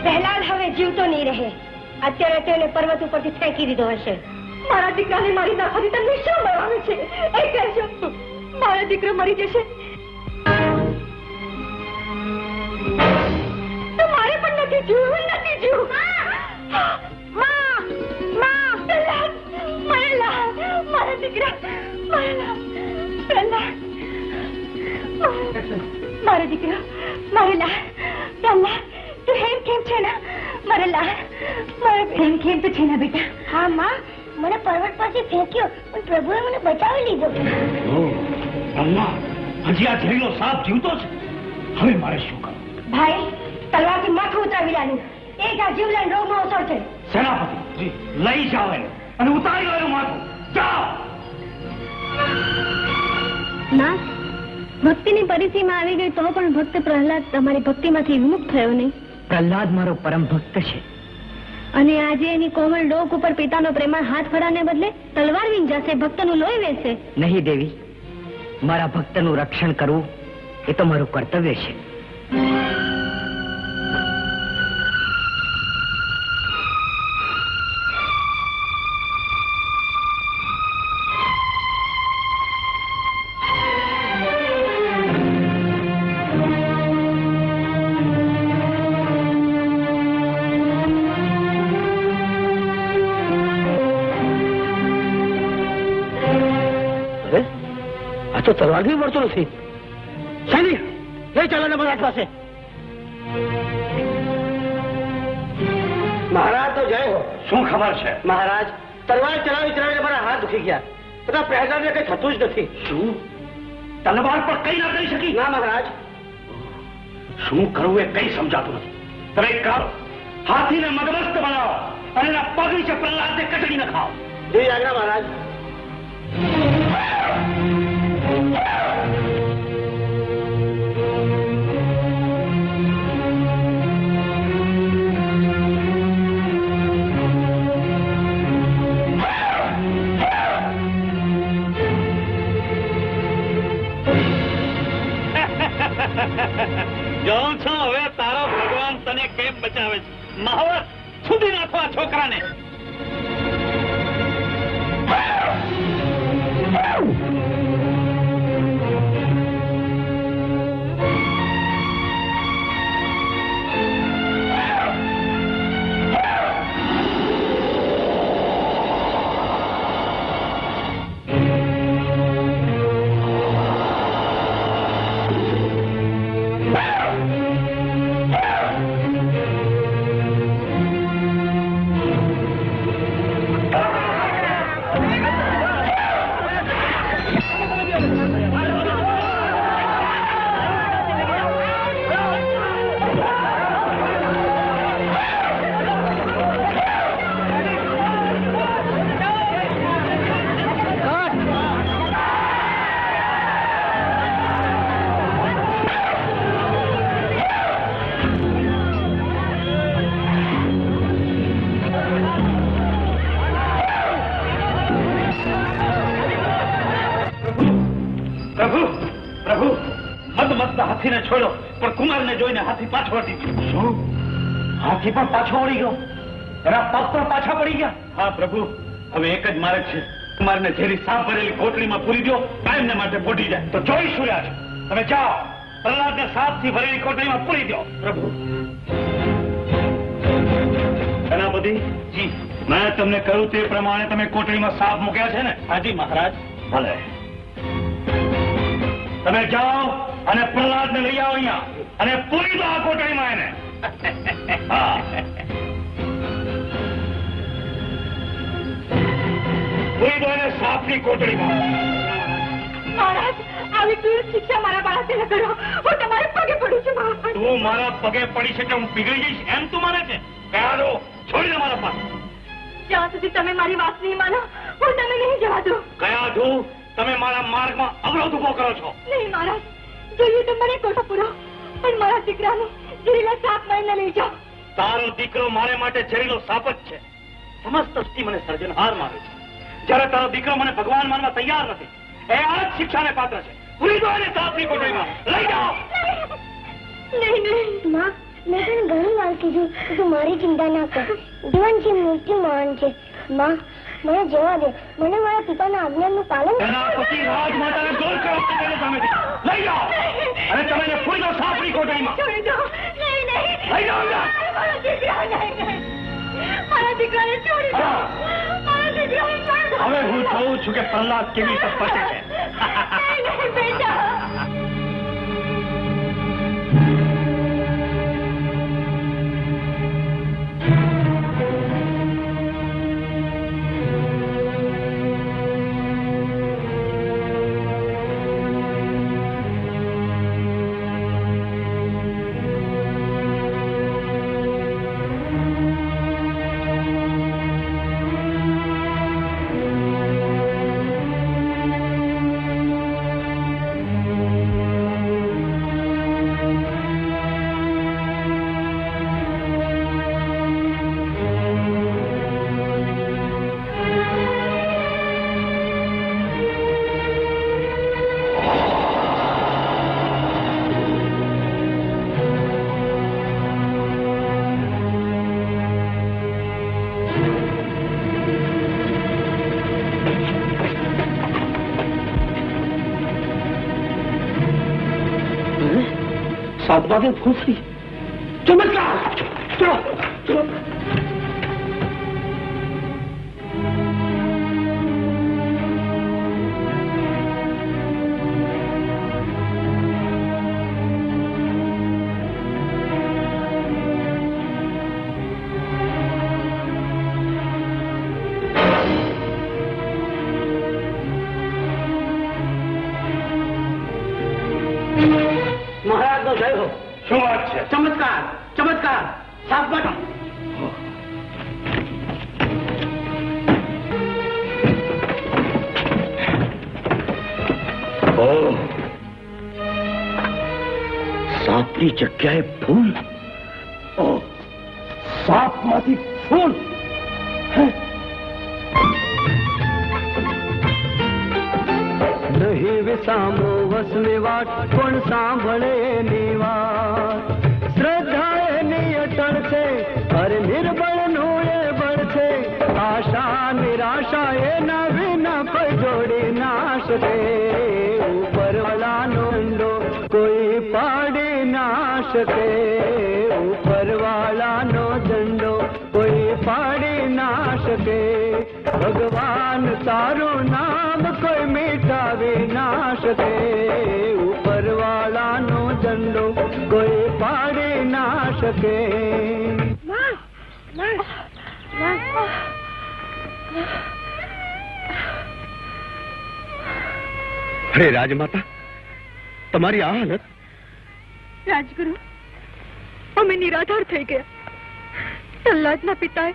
પ્રહલાદ હવે જીવતો નહીં રહે. અત્યારે તેને પર્વત ઉપરથી ફેંકી દીધો હશે. મારા દીકરાને મારી નાખવાથી તમને શું મળવાનું છે એ કહેજો. મારો દીકરો મરી જશે તો મારે પણ નથી જીવવું, નથી જીવવું. પ્રહલાદ, મારા દીકરા, પ્રહલાદ, મારો દીકરો, મારો લાલ, પ્રહલાદ, તું હેમ કેમ છે ને? મારો લાલ, મારો હેમ કેમ તો છે ને બેટા? હા માં, મને પર્વત પરથી ફેંક્યો પણ પ્રભુએ મને બચાવી લીધો. અમ્મા, હજી આ ઝેરીલો સાપ જીવતો છે. હવે મારે શું કરવું? ભાઈ, તલવારથી માથું ઉતારી ડાલ્યું. એ જ આ જીવલેણ રોગનો અસર છે. સેનાપતિ, લઈ જાઓ એને અને ઉતારી લો એનું માથું. જાઓ. ના, ભક્તિની પરિસીમા આવી ગઈ તો પણ ભક્ત પ્રહલાદ તમારી ભક્તિમાંથી વિમુખ થયો નહીં. પ્રહલાદ મારો પરમ ભક્ત છે. અને આજે એની કોમળ ડોક ઉપર પિતાનો પ્રેમાળ હાથ ફળાને બદલે તલવાર વીંજાશે, ભક્તનું લોહી વહેશે. નહીં દેવી, મારા ભક્તનું રક્ષણ કરવું એ તો મારું કર્તવ્ય છે. આ તો તલવાર બી મળતો નથી. સૈનિક, લઈ ચાલો ને મહારાજ પાસે. મહારાજ તો જય હો. શું ખબર છે? મહારાજ, તલવાર ચલાવી ચલાવીને મારા હાથ દુખી ગયા. બધા પ્રહલાદને કઈ થતું જ નથી. શું તલવાર પર કઈ ના કરી શકી? ના મહારાજ. શું કરવું એ કઈ સમજાતું નથી. તમે એક કરો, હાથીને મદમસ્ત બનાવો અને એના પગ નીચે પ્રહલાદને કચડી નખાવો. જય આજ્ઞા મહારાજ. મને કેમ બચાવે છે? મહાવત સુધી નાખો આ છોકરાને. હાથીને છોડ્યો પણ કુમારને જોઈને હાથી પાછો વળી ગયો. શું? હાથી પણ પાછો વળી ગયો? એના પગ પણ પાછા પડી ગયા? હા પ્રભુ, હવે એક જ માર્ગ છે. કુમારને ઝેરી સાપ ભરેલી કોટડીમાં પૂરી દો, કાયમને માટે ફૂટી જાય. તો જોઈશું રાજ. તમે જાઓ, પ્રહલાદને સાપથી ભરેલી કોટડીમાં પૂરી દો. પ્રભુ. સેનાપતિ જી, મેં તમને કહ્યું તે પ્રમાણે તમે કોટડીમાં સાપ મૂક્યા છે ને? હાજી મહારાજ. ભલે, તમે જાઓ અને પ્રહલાદને લઈ આવો અહીંયા અને પૂરી દો આ કોટડીમાં એને. પૂરી દો એને સાપની કોટડીમાં. મહારાજ, આવી ક્રૂર શિક્ષા મારા બાળકને ન કરો. હું તમારે પગે પડું છું મહારાજ. તું મારા પગે પડી છે કે હું પીગળી જઈશ એમ તું માને છે? કયા દો, છોડી દે મારા પાસ. જ્યાં સુધી તમે મારી વાત નહીં માનો, હું તમે નહીં જવા દઉં. કયા દો, તમે મારા માર્ગમાં અવરોધ ઉભો કરો છો. નહીં મહારાજ, જોઈએ તો મને કોઠો પૂરો, પણ મારા દીકરાને ઝેરીલા સાપ મારીને લઈ જાઓ. તારો દીકરો મારે માટે ઝેરીલો સાપ જ છે. સમસ્ત સૃષ્ટિ મને સર્જનહાર માને છે, જ્યારે તારો દીકરો મને ભગવાન માનવા તૈયાર નથી. એ આ જ શિક્ષાને પાત્ર છે. પૂરી દો એને સાપની કોટડીમાં. લઈ જાઓ. નહીં નહીં માં, મેં તને ઘણી વાર કીધું કે તું મારી ચિંતા ના કર. જીવન છે, મૃત્યુ મહાન છે. માં, મને જવા દે. મને મારા પિતાના આજ્ઞાનું પાલન સેનાપતિ રાજમાતાને દૂર કરો તેની સામેથી. લઈ જાઓ અને તમે એને પૂરી દો સાપની કોટડીમાં. છોડી દો. નહીં નહીં, લઈ જાઓ અંદર. મારા દીકરા નહીં નહીં, મારા દીકરાને છોડી દો. મારા દીકરાને છોડી દો. હવે હું જોઉં છું કે પ્રહલાદ કેવી રીતે પચે છે. નહીં નહીં બેટા. સાતમાને ફૂંસી. ચમત્કાર. ચલો ચલો. મહારાજ નો જય હો. શું વાત છે? ચમત્કાર, ચમત્કાર. સાપ કાઢો. સાપની જગ્યાએ ફૂલ. સાપમાંથી ફૂલ. નહીં વિસામો વસને વાટ, કોણ સાંભળે એની વાત. શ્રદ્ધા એની અટલ શકે, ઉપરવાળાનો ઝંડો કોઈ પાડી ના શકે, ઉપરવાળાનો ઝંડો કોઈ પાડી ના શકે. ભગવાન તારું નામ કોઈ મિટાવી ના શકે, ઉપરવાળાનો ઝંડો કોઈ પાડી ના શકે. અરે રાજમાતા, તમારી આ હાલત. રાજગુરુ, અમે નિરાધાર થઈ ગયા. પ્રહલાદના પિતાએ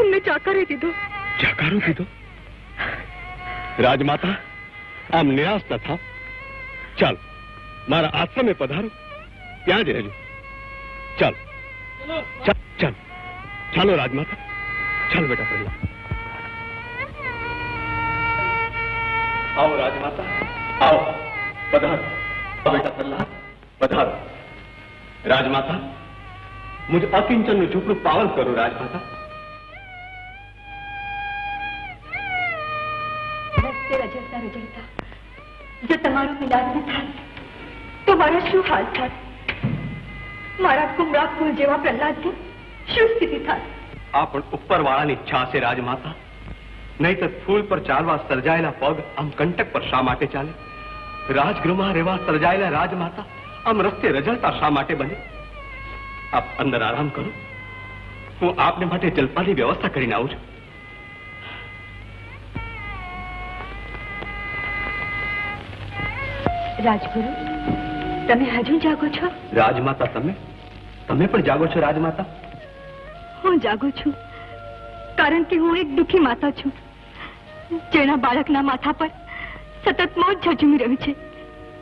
અમને ચાકરી દીધો. જાકારો દીધો? રાજમાતા, આમ નિરાશ ન થાવ. ચાલો મારા આશ્રમે પધારો, ત્યાં જ રહેજો. ચાલો ચાલો ચાલો રાજમાતા, ચાલો બેટા પહેલા. આવો રાજમાતા, આવો, પધારો. બેટા પહેલા પધારો. રાજમાતા, મુझ અકિંચનનું ઝૂંપડું પાવન કરો. રાજમાતા, રસ્તે રજડતા રજડતા જો તમારો મિલાદ ન થાય તો મારા શું હાલ થાય? મારા કુમળા ફૂલ જેવા પ્રહલાદની શું સ્થિતિ થાય? આ પણ ઉપરવાળાની ઈચ્છા છે રાજમાતા. નહીતર ફૂલ પર ચાલવા સર્જાયેલા પગ આમ કંટક પર શા માટે ચાલે? રાજગૃહમાં રહેવા સર્જાયેલા રાજમાતા આમ રસ્તે રજળતા શા માટે બને? આપ અંદર આરામ કરો, હું આપને માટે જલપાની વ્યવસ્થા કરીને આવું છું. રાજગુરુ, તમે હજુ જાગો છો? રાજમાતા, તમે પણ જાગો છો? રાજમાતા, હું જાગું છું કારણ કે હું એક દુઃખી માતા છું, જેના બાળકના માથા પર સતત મોત ઝઝુમી રહ્યું છે.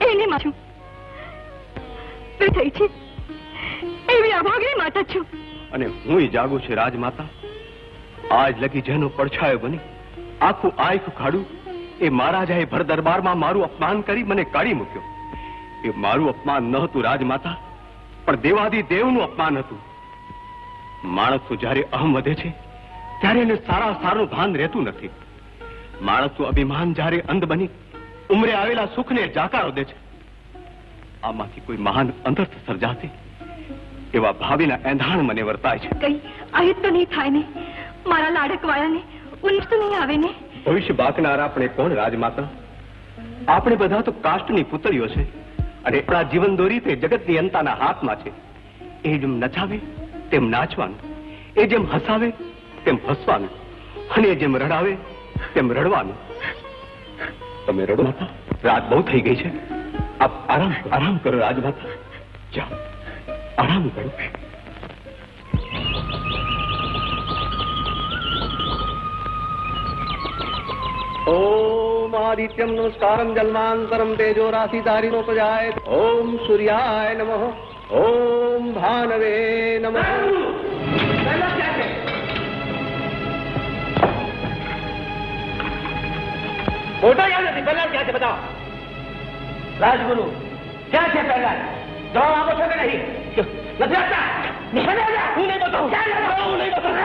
એને છું થઈ છે એવી અભાગી માતા છું. અને હું જાગું છું રાજમાતા. આજ લગી જેનો પડછાયો બની આખું આખું ખાડું એ મહારાજાએ ભર દરબારમાં મારું અપમાન કરી મને કાઢી મૂક્યો. એ મારું અપમાન ન હતું રાજમાતા, પણ દેવાદી દેવનું અપમાન હતું. માણસનું જયારે અહમ વધે છે ત્યારે એને સારા સારું ભાન રહેતું નથી. માણસનું અભિમાન જયારે અંધ બની ઉમરે આવેલા સુખને જાકારો દે છે. આમાંથી કોઈ મહાન અનર્થ સર્જાશે એવા ભાવિના એંધાણ મને વર્તાય છે. કઈ આહિત તો નહીં થાય ને? મારા લાડક વાળાને ઉલ્લેખ તો નહીં આવે ને? ભવિષ્ય બાકનાર આપણે કોણ રાજમાતા? આપણે બધા તો કાષ્ટની પુતળીઓ છે અને આપણા જીવન દોરી તે જગતની અંતાના હાથમાં છે. એ જેમ નચાવે તેમ નાચવાનું, એ જેમ હસાવે તેમ હસવાનું, અને જેમ રડાવે તેમ રડવાનું. તમે રડો માતા, રાત બહુ થઈ ગઈ છે. આપ આરામ કરો રાજમાતા. જાઓ આરામ કરો. ઓમ આદિત્યમ નમસ્કારમ જન્માંતરમ તેજો રાશિ તારીનોપજાય. ઓમ સૂર્યાય નમઃ. ઓમ ભાનવે નમઃ. ફોટો યાદ નથી. પહેલા ક્યાં છે બતાવો. રાજગુરુ ક્યાં છે? પહેલા જવાબ આપો છો કે નહીં? નથી આપતા? હું નહીં બતાવું. હું નહીં બતાવું.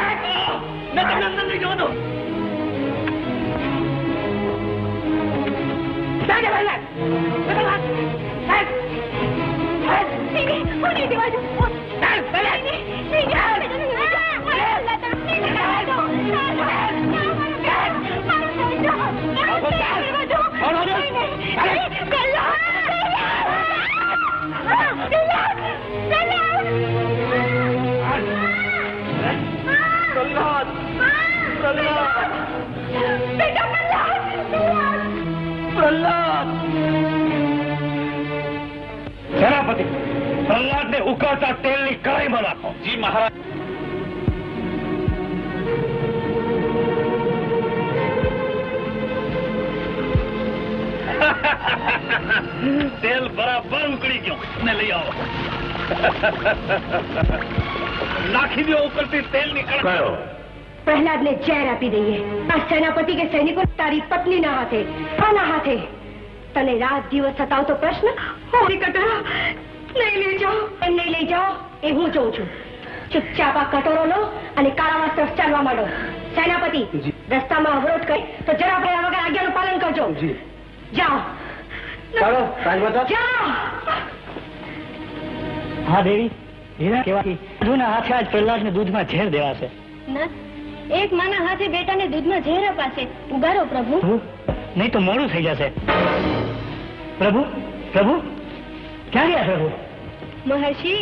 મેં તમને અંદર નહીં જવા દો. સેનાપતિ, પ્રહલાદને ઉકળતા તેલની કઢાઈમાં નાખો. જી મહારાજ. તેલ બરાબર ઉકળી ગયો ને લઈ આવો. નાખી દો ઉકળતી તેલની કઢાઈ. પ્રહલાદને ઝેર આપી દઈએ. આ સેનાપતિ કે સૈનિકો તારી પત્નીના હાથે, આના હાથે. તને રાત દિવસ સતાવતો પ્રશ્ન હોળી કટોરો નહીં લઈ જાઓ. એમ નહીં લઈ જાઓ એ હું જોઉં છું. ચૂપચાપ આ કટોરો લો અને કાળામાં તરફ ચાલવા માંડો. સેનાપતિ, રસ્તામાં અવરોધ કરી તો જરા ભયા વગર આજ્ઞાનું પાલન કરજો. જાઓ ચાલો રાજમાતા. જાઓ. હા દેવી, હીરા કેવાથી સાધુના હાથે આજ પ્રહલાદને દૂધમાં ઝેર દેવાશે. ના, એક માના હાથે બેટાને દૂધમાં ઝેર અપાશે. ઉગારો પ્રભુ. નહીં તો મોડું થઈ જશે. પ્રભુ, પ્રભુ ક્યાં ગયા પ્રભુ? મહર્ષિ,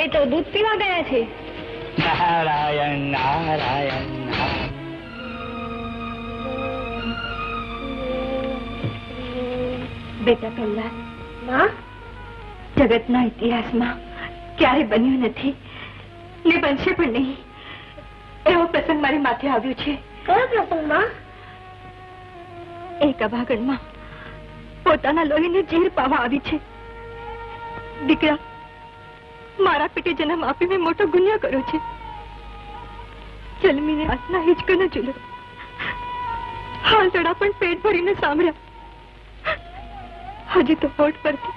એ તો દૂધ પીવા ગયા છે. નારાયણ નારાયણ નારાયણ. બેટા પ્રહલાદ, માં, જગતના ઇતિહાસમાં ક્યારે બન્યું નથી ને બનશે પણ નહીં એવો પ્રસંગ મારી માથે આવ્યો છે. કયો પ્રસંગ માં? એક અભાગણમાં પોતાના લોહીને ઝેર પાવા આવી છે. દીકરા, મારા પેટે જન્મ આપી મેં મોટો ગુન્યો કર્યો છે. જન્મીને હાથના હિંચકો ન ઝૂલો. હાલ તડા પણ પેટ ભરીને સાંભળ્યા. હજી તો હોઠ પરથી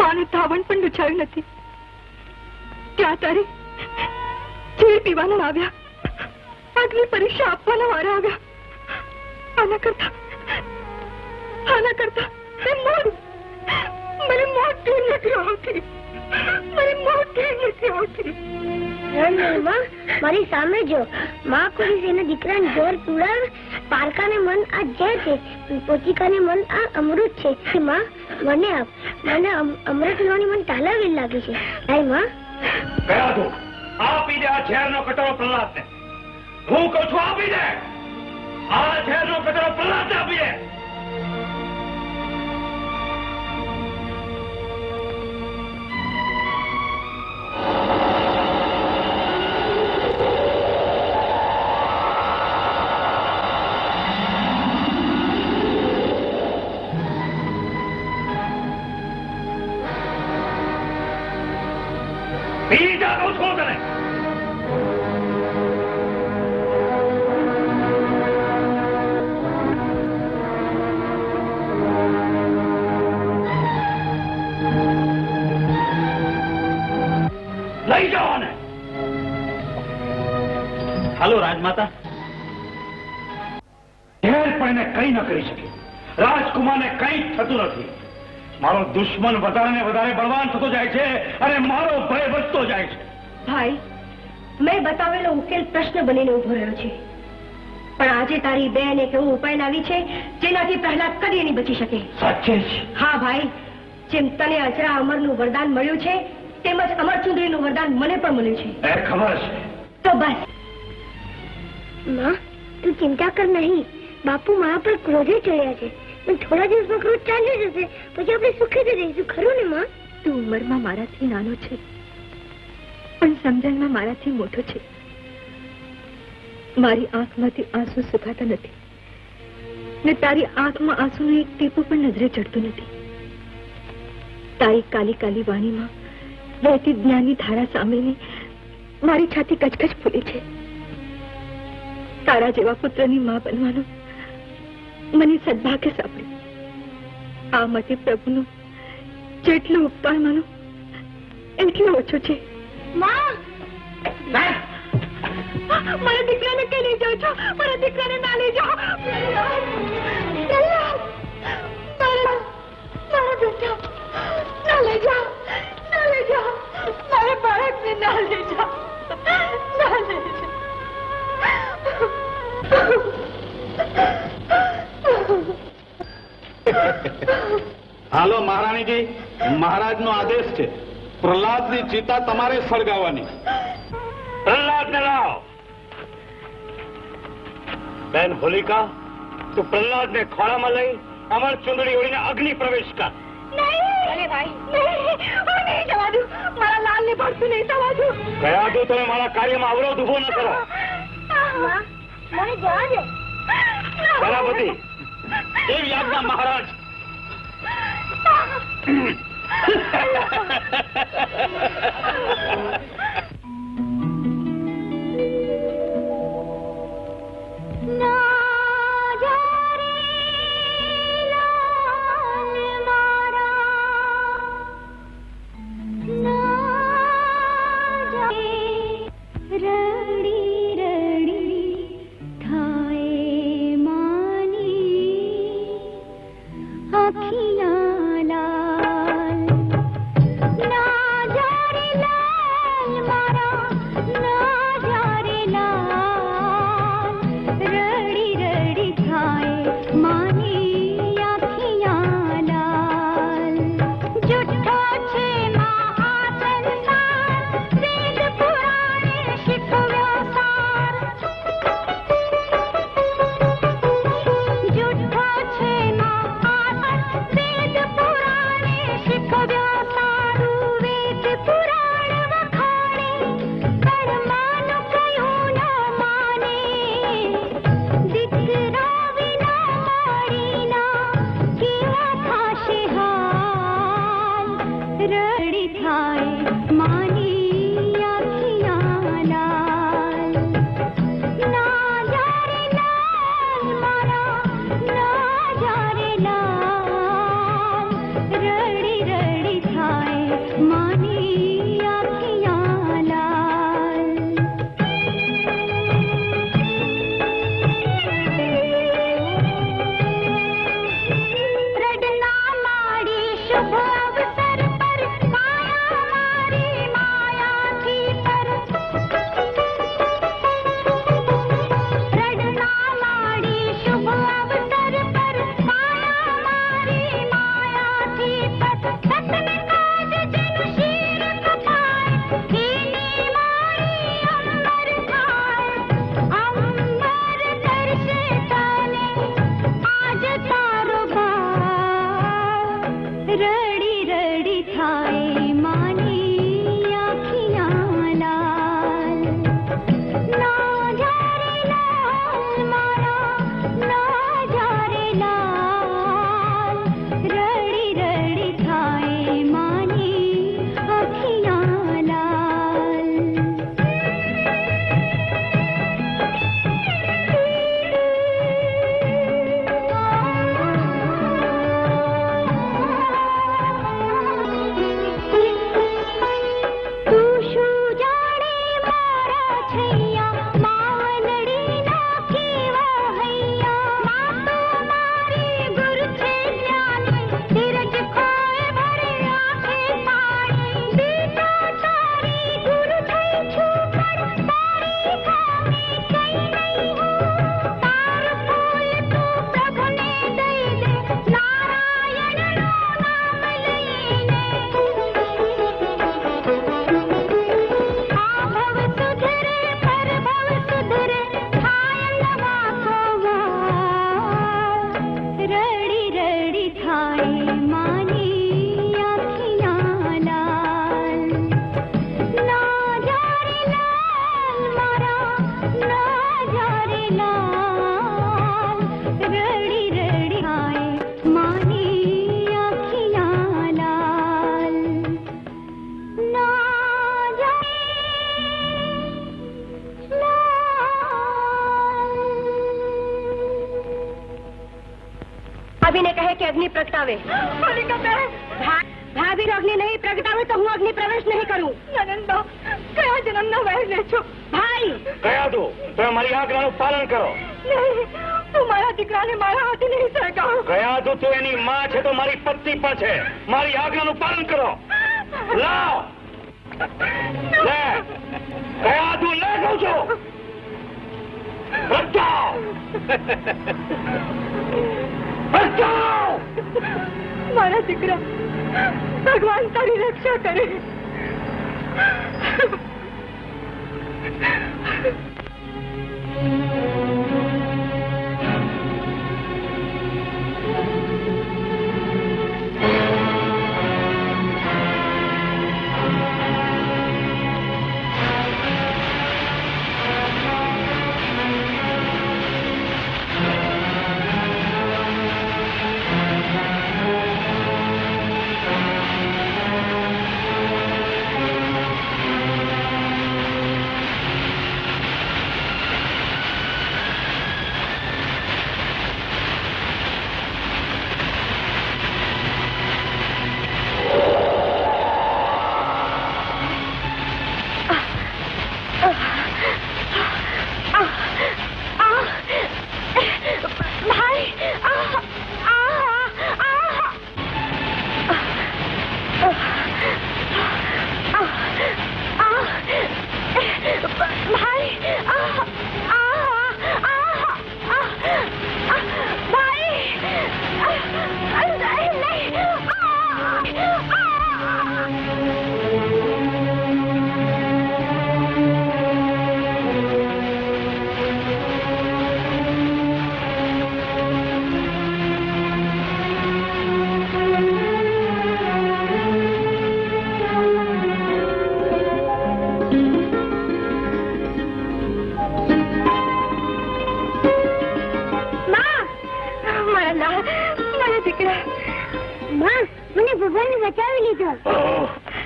માનું ધાવણ પણ લૂછાયું નથી. ત્યાં તારે ઝેર પીવાના આવ્યા, અગ્નિ પરીક્ષા આપવાના વારા આવ્યા. આના કરતા મને મોત કેમ નથી આવતી? મને મોત કેમ નથી આવતી? રણમાં મારી સામે જો, માં કોઈ એના દીકરાને ઝેર પીવડાવે. પારકાને મન આ ઝેર છે, પોતિકાને મન આ અમૃત છે. માં, મને આપ. મને અમૃત લેવાની મન તાલાવેલ લાગે છે. આય માં. ગયા તું આપી દે આ ઝેરનો કટોરો પ્રહલાદને. હું કહું છું આપી દે આ ઝેરનો કટોરો પ્રહલાદને આપી દે. બીજા કહું છું તને. લઈ જાઓ ને. હાલો રાજમાતા. ઝેર પણ એને કઈ ન કરી શકે. રાજકુમારને કઈ થતું નથી. મારો દુશ્મન વધારે ને વધારે બળવાન થતો જાય છે અને મારો ભય વધતો જાય છે. ભાઈ, મેં બતાવેલો ઉકેલ પ્રશ્ન બનીને ઉભો રહ્યો છે. પણ આજે તારી બેન એક એવો ઉપાય લાવી છે જેનાથી પ્રહલાદ કદી નહીં બચી શકે. સાચે જ. હા ભાઈ, જેમ તને અજરા અમરનું વરદાન મળ્યું છે તેમજ અમરચુંદરીનું વરદાન મને પણ મળ્યું છે. એ ખબર છે. તો બસ. માં, તું ચિંતા કર નહીં. બાપુ મારા પર ક્રોધે ચડ્યા છે, પણ થોડા દિવસમાં ક્રોધ ચાલી જશે. પછી આપણે સુખેથી રહીશું, ખરું ને માં? તું ઉંમરમાં મારાથી નાનો છે, પણ સમજણમાં મારાથી મોટો છે. મારી આંખમાંથી આંસુ સુકાતા નથી ને તારી આંખમાં આંસુનું એક ટીપું પણ નજરે ચડતું નથી. તારી કાલી કાલી વાણીમાં વહેતી જ્ઞાનની ધારા સાંભળીને મારી છાતી કચકચ ફૂલે છે. તારા જેવા પુત્રની માં બનવાનું મને સદભાગ્ય સાંપડ્યું. આ માટે પ્રભુનું જેટલું ઉપકાર માનું એટલો ઓછો છે. માં, મારા દીકરાને કઈ લઈ જાઓ છો? મારા દીકરાને ના લઈ જાઓ. મારા બેટા ના લઈ જાઓ, ના લઈ જાઓ. મારા બાળકને ના લઈ જાઓ, ના લઈ જાઓ. હાલો મહારાણીજી, મહારાજનો આદેશ છે. પ્રહલાદની ચિતા તમારે સળગાવવાની. પ્રહલાદને લાવો. બેન હોલિકા, તું પ્રહલાદને ખોળામાં લઈ અમર ચુંદડી ઓળીને અગ્નિ પ્રવેશ કર. અરે ભાઈ, નહીં, હું નહીં જવા દઉં. મારા લાલને ભડતું નહીં થવા દઉં. ગયા દો તમે મારા કાર્યમાં અવરોધ ઉભો ન કરો. માં, મને જવા દે. સેનાપતિ, એવી આજ્ઞા મહારાજ. ભાભીને કહે કે અગ્નિ પ્રગટાવે. ભાભી અગ્નિ નહીં પ્રગટાવે તો હું અગ્નિ પ્રવેશ નહીં કરું. નનંદબા, કયા જન્મનો વહેર લે છો? ભાઈ કયા તું તમે મારી આજ્ઞાનું પાલન કરો. નહીં, તું મારા દીકરાને મારા હાથે નહીં સળગાવ. કયા તું એની માં છે તો મારી પત્ની પણ છે. મારી આજ્ઞાનું પાલન કરો. લાવ લે, કયા તું લે કહું છું. બચાવ બચાવ. મારા દીકરા, ભગવાન તારી રક્ષા કરે.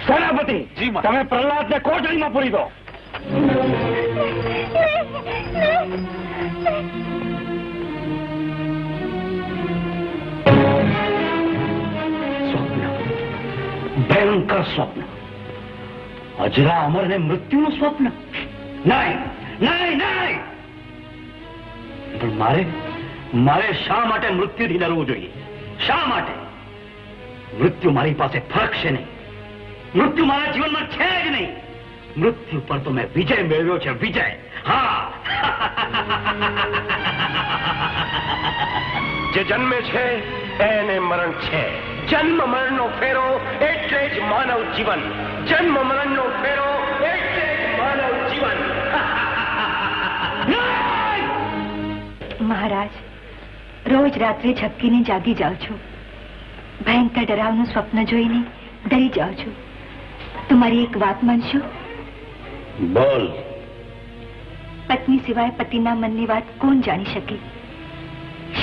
સેનાપતિ, તમે પ્રહલાદને કોટડીમાં પૂરી દો. સ્વપ્ન, ભયંકર સ્વપ્ન. અજરા અમરને મૃત્યુનું સ્વપ્ન. નહીં નહીં નહીં. પણ મારે શા માટે મૃત્યુથી ડરવું જોઈએ? શા માટે? મૃત્યુ મારી પાસે ફરકશે નહીં. મૃત્યુ મારા જીવનમાં છે જ નહીં. મૃત્યુ પર તો મેં વિજય મેળવ્યો છે. વિજય. હા. જે જન્મે છે એને મરણ છે. જન્મ મરણનો ફેરો એટલે જ માનવ જીવન. જન્મ મરણનો ફેરો એટલે જ માનવ જીવન. મહારાજ, રોજ રાત્રે ઝબકીને જાગી જાઉં છું. ભયંકર ડરાવનું સ્વપ્ન જોઈને ડરી જાઉં છું. તમારી એક વાત માનશો? બોલ. પત્ની સિવાય પતિના મનની વાત કોણ જાણી શકે?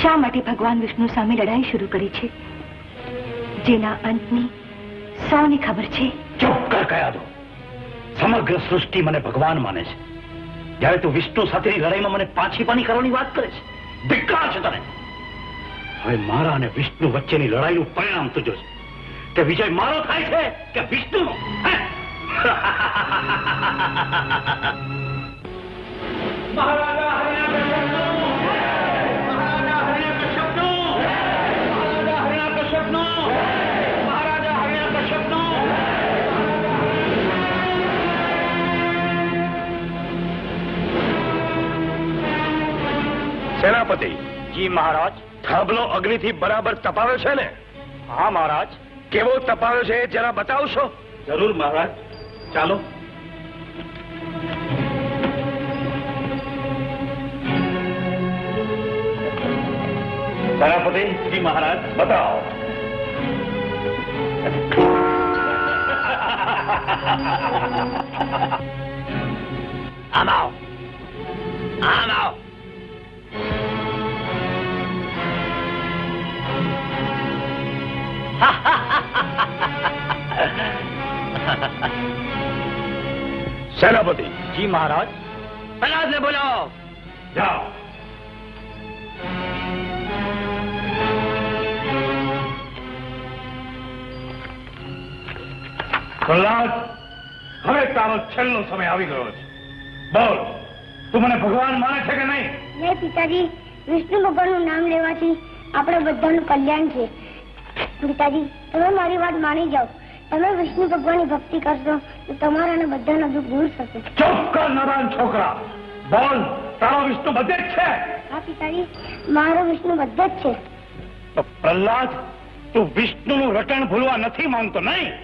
શા માટે ભગવાન વિષ્ણુ સામે લડાઈ શરૂ કરી છે, જેના અંતની સૌને ખબર છે? ચૂપ કર કયા દો. સમગ્ર સૃષ્ટિ મને ભગવાન માને છે, જ્યારે તું વિષ્ણુ સાથેની લડાઈમાં મને પાછી પાની કરવાની વાત કરે છે. ધિક્કાર છે તને. હવે મારા અને વિષ્ણુ વચ્ચેની લડાઈનું પરિણામ તું જોશે કે વિજય મારો થાય છે કે વિષ્ણુનો. સેનાપતિ, જી મહારાજ. થાંભલો અગ્નિથી બરાબર તપાવ્યો છે ને? હા મહારાજ. કેવો તપાવ્યો છે એ જરા બતાવશો? જરૂર મહારાજ, ચાલો. સેનાપતિ, જી મહારાજ. બતાવો. આમ આવો. આમ આવો. સેનાપતિ, જી મહારાજ. પ્રહલાદને બોલાવો. જાઓ. પ્રહલાદ, હવે તારો છેલ્લો સમય આવી ગયો છે. બોલ, તું મને ભગવાન માને છે કે નહીં? નહીં પિતાજી, વિષ્ણુ ભગવાનનું નામ લેવાથી આપણે બધાનું કલ્યાણ છે. પિતાજી, તમે મારી વાત માની જાઓ. તમે વિષ્ણુ ભગવાનની ભક્તિ કરશો તો તમારા અને બધાના દુઃખ દૂર થશે. ચૂપ કર નાદાન છોકરા. બોલ, તારો વિષ્ણુ બધે જ છે? હા પિતાજી, મારો વિષ્ણુ બધે જ છે. તો પ્રહલાદ, તું વિષ્ણુનું રટણ ભૂલવા નથી માંગતો નહીં?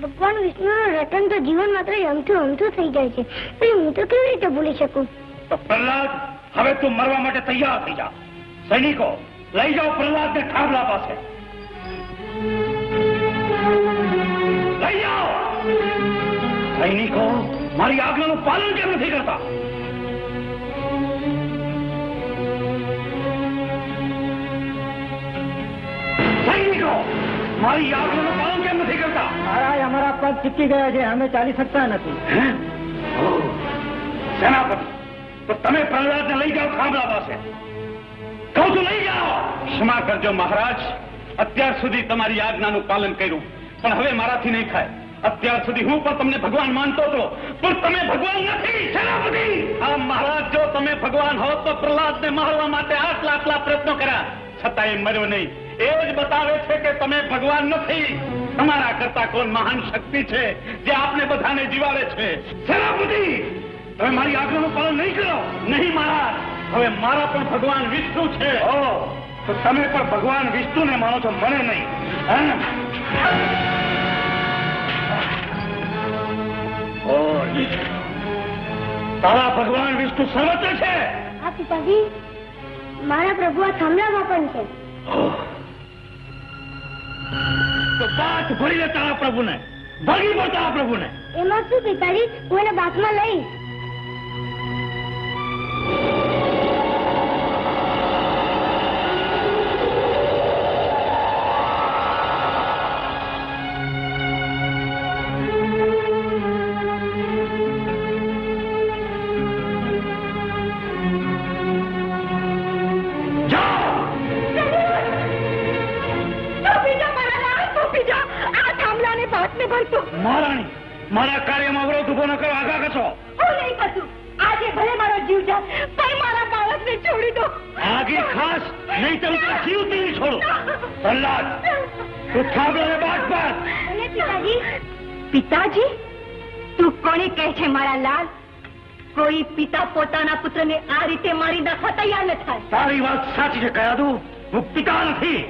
ભગવાન વિષ્ણુનું રટન તો જીવન માત્ર અમથું અમથું થઈ જાય છે, તો હું તો કેવી રીતે ભૂલી શકું? તો પ્રહલાદ, હવે તું મરવા માટે તૈયાર થઈ જા. સૈનિકો, લઈ જાઓ પ્રહલાદને થાંભલા પાસે. લઈ જાઓ. સૈનિકો, મારી આજ્ઞાનું પાલન કેમ નથી કરતા? સૈનિકો, મારી આજ્ઞાનું પાલન કેમ નથી કરતા? મહારાજ, અમારા પગ ચીપકી ગયા છે, અમે ચાલી શકતા નથી. સેનાપતિ, તો તમે પ્રહલાદને લઈ જાઓ થાંભલા પાસે. કહું છું, લઈ જાઓ. ક્ષમા કરજો મહારાજ, અત્યાર સુધી તમારી આજ્ઞાનું પાલન કર્યું, પણ હવે મારાથી નહીં થાય. અત્યાર સુધી હું પણ તમને ભગવાન માનતો હતો, પણ તમે ભગવાન નથી. સેનાપતિ, આ મહારાજ, જો તમે ભગવાન હોત તો પ્રહલાદને મારવા માટે આટલા પ્રયત્નો કર્યા, છતાં એ મર્યો નહીં. એ જ બતાવે છે કે તમે ભગવાન નથી. તમારા કરતા કોણ મહાન શક્તિ છે જે આપને બધાને જીવાડે છે? સેનાપતિ, તમે મારી આજ્ઞાનું પાલન નહીં કરો. નહીં મહારાજ, હવે મારા પણ ભગવાન વિષ્ણુ છે. તો તમે પણ ભગવાન વિષ્ણુને માનો છો, મને નહીં. તારા ભગવાન વિષ્ણુ સર્વત્ર છે? હા પિતાજી, મારા પ્રભુ આ થાંભલામાં પણ છે. તો પાઠ ભરી લે તારા પ્રભુને, ભાગી પડ તારા પ્રભુને. એમાં શું પિતાજી, હું એને બાથમાં લઈશ. મહારાણી, મારા કાર્યમાં અવરોધ ઉભો ન કરો. આગા કરશો? હું નહીં કરશું. આજે ભલે મારો જીવ જાય, પણ મારા બાળકને છોડી દો. આગે ખાસ નહીં તો જીવતી નહીં છોડો. પ્રહલાદ, તું થાંભલાને બાટ પાડ. અને પિતાજી, પિતાજી, તું કોને કહે છે મારા લાલ? કોઈ પિતા પોતાના પુત્રને આ રીતે મારી નાખવા તૈયાર ન થાય. તારી વાત સાચી છે કયાદુ. હું પિતા નથી,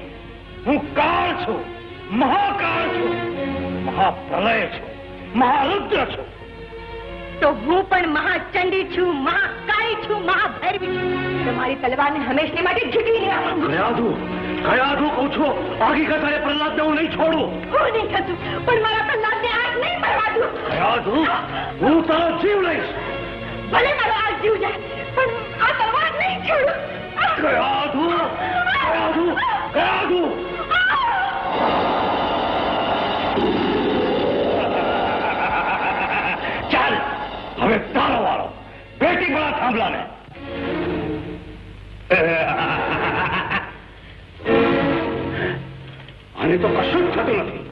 હું કાળ છું, મહાકાળ છું, મહાપ્રલય છું, મહારુદ્ર છું. તો હું પણ મહાચંડી છું, મહાકાળી છું, મહાભૈરવી છું. તમારી તલવારને હંમેશને માટે ઝૂકી લેવા. કયાદુ કહું છું, આગી કથાએ પ્રહલાદને હું નહીં છોડું. હું નહીં કરતું, પણ મારા પ્રહલાદને આગ નહીં મરવા દઉં. કયાદુ, હું તારો જીવ લઈશ. ભલે મારો આગ જીવ જાય, પણ આ તલવાર નહીં છોડું. કયાદુ, કયાદુ, કયાદુ. ચાલ, હવે તારો વાળો. બેટી બળા થાંભલાને. આને તો કશું જ થતું નથી.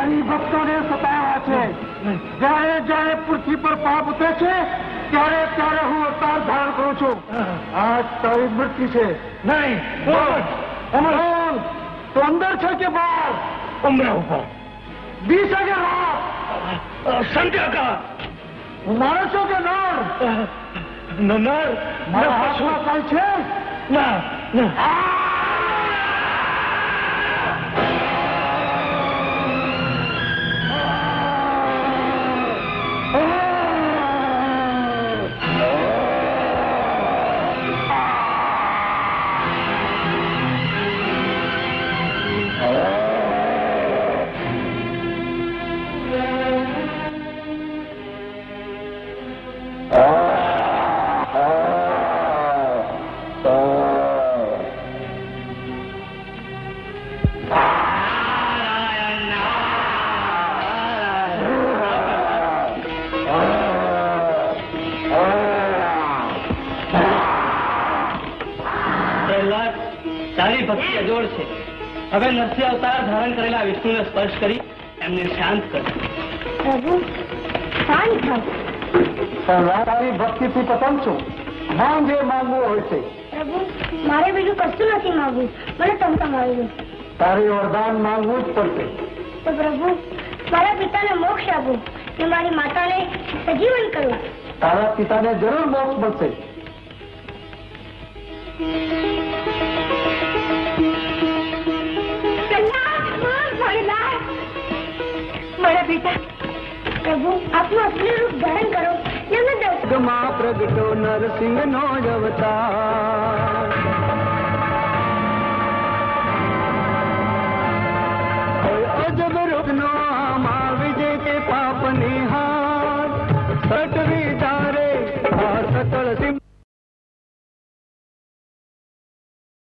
હરિભક્તોને સતાવ્યા છે. જ્યારે જ્યારે પૃથ્વી પર પાપ ઉતરે છે, ત્યારે ત્યારે હું અવતાર ધારણ કરું છું. આજ તારી મૃત્યુ છે. નહીં, બોલ. તો અંદર છે કે બહાર? ઉમરા ઉપર 20 રાત સંધ્યા માણસો કે નર નર મારા હાથમાં કાંઈ છે ના તારી ભક્તિ અજોડ છે. હવે નરસિંહ અવતાર ધારણ કરેલા વિષ્ણુને સ્પર્શ કરી એમને શાંત કર. પ્રભુ શાંત થાવ. તારી ભક્તિથી પતંગ છું. માંગ જે માંગવું હોય છે. પ્રભુ મારે બીજું કશું નથી માંગવું. મને તમે તમારું તારે વરદાન માંગવું જ પડશે. તો પ્રભુ મારા પિતાને મોક્ષ આપો ને મારી માતાને સજીવન કરો. તારા પિતાને જરૂર મોક્ષ મળશે. મારા પિતા પ્રભુ આપનું અસલી રૂપ ધારણ કરો. એમને દર્શન માં પ્રગટો નરસિંહ નો અવતાર. અજબ રૂપ નો આમાં વિજય કે પાપની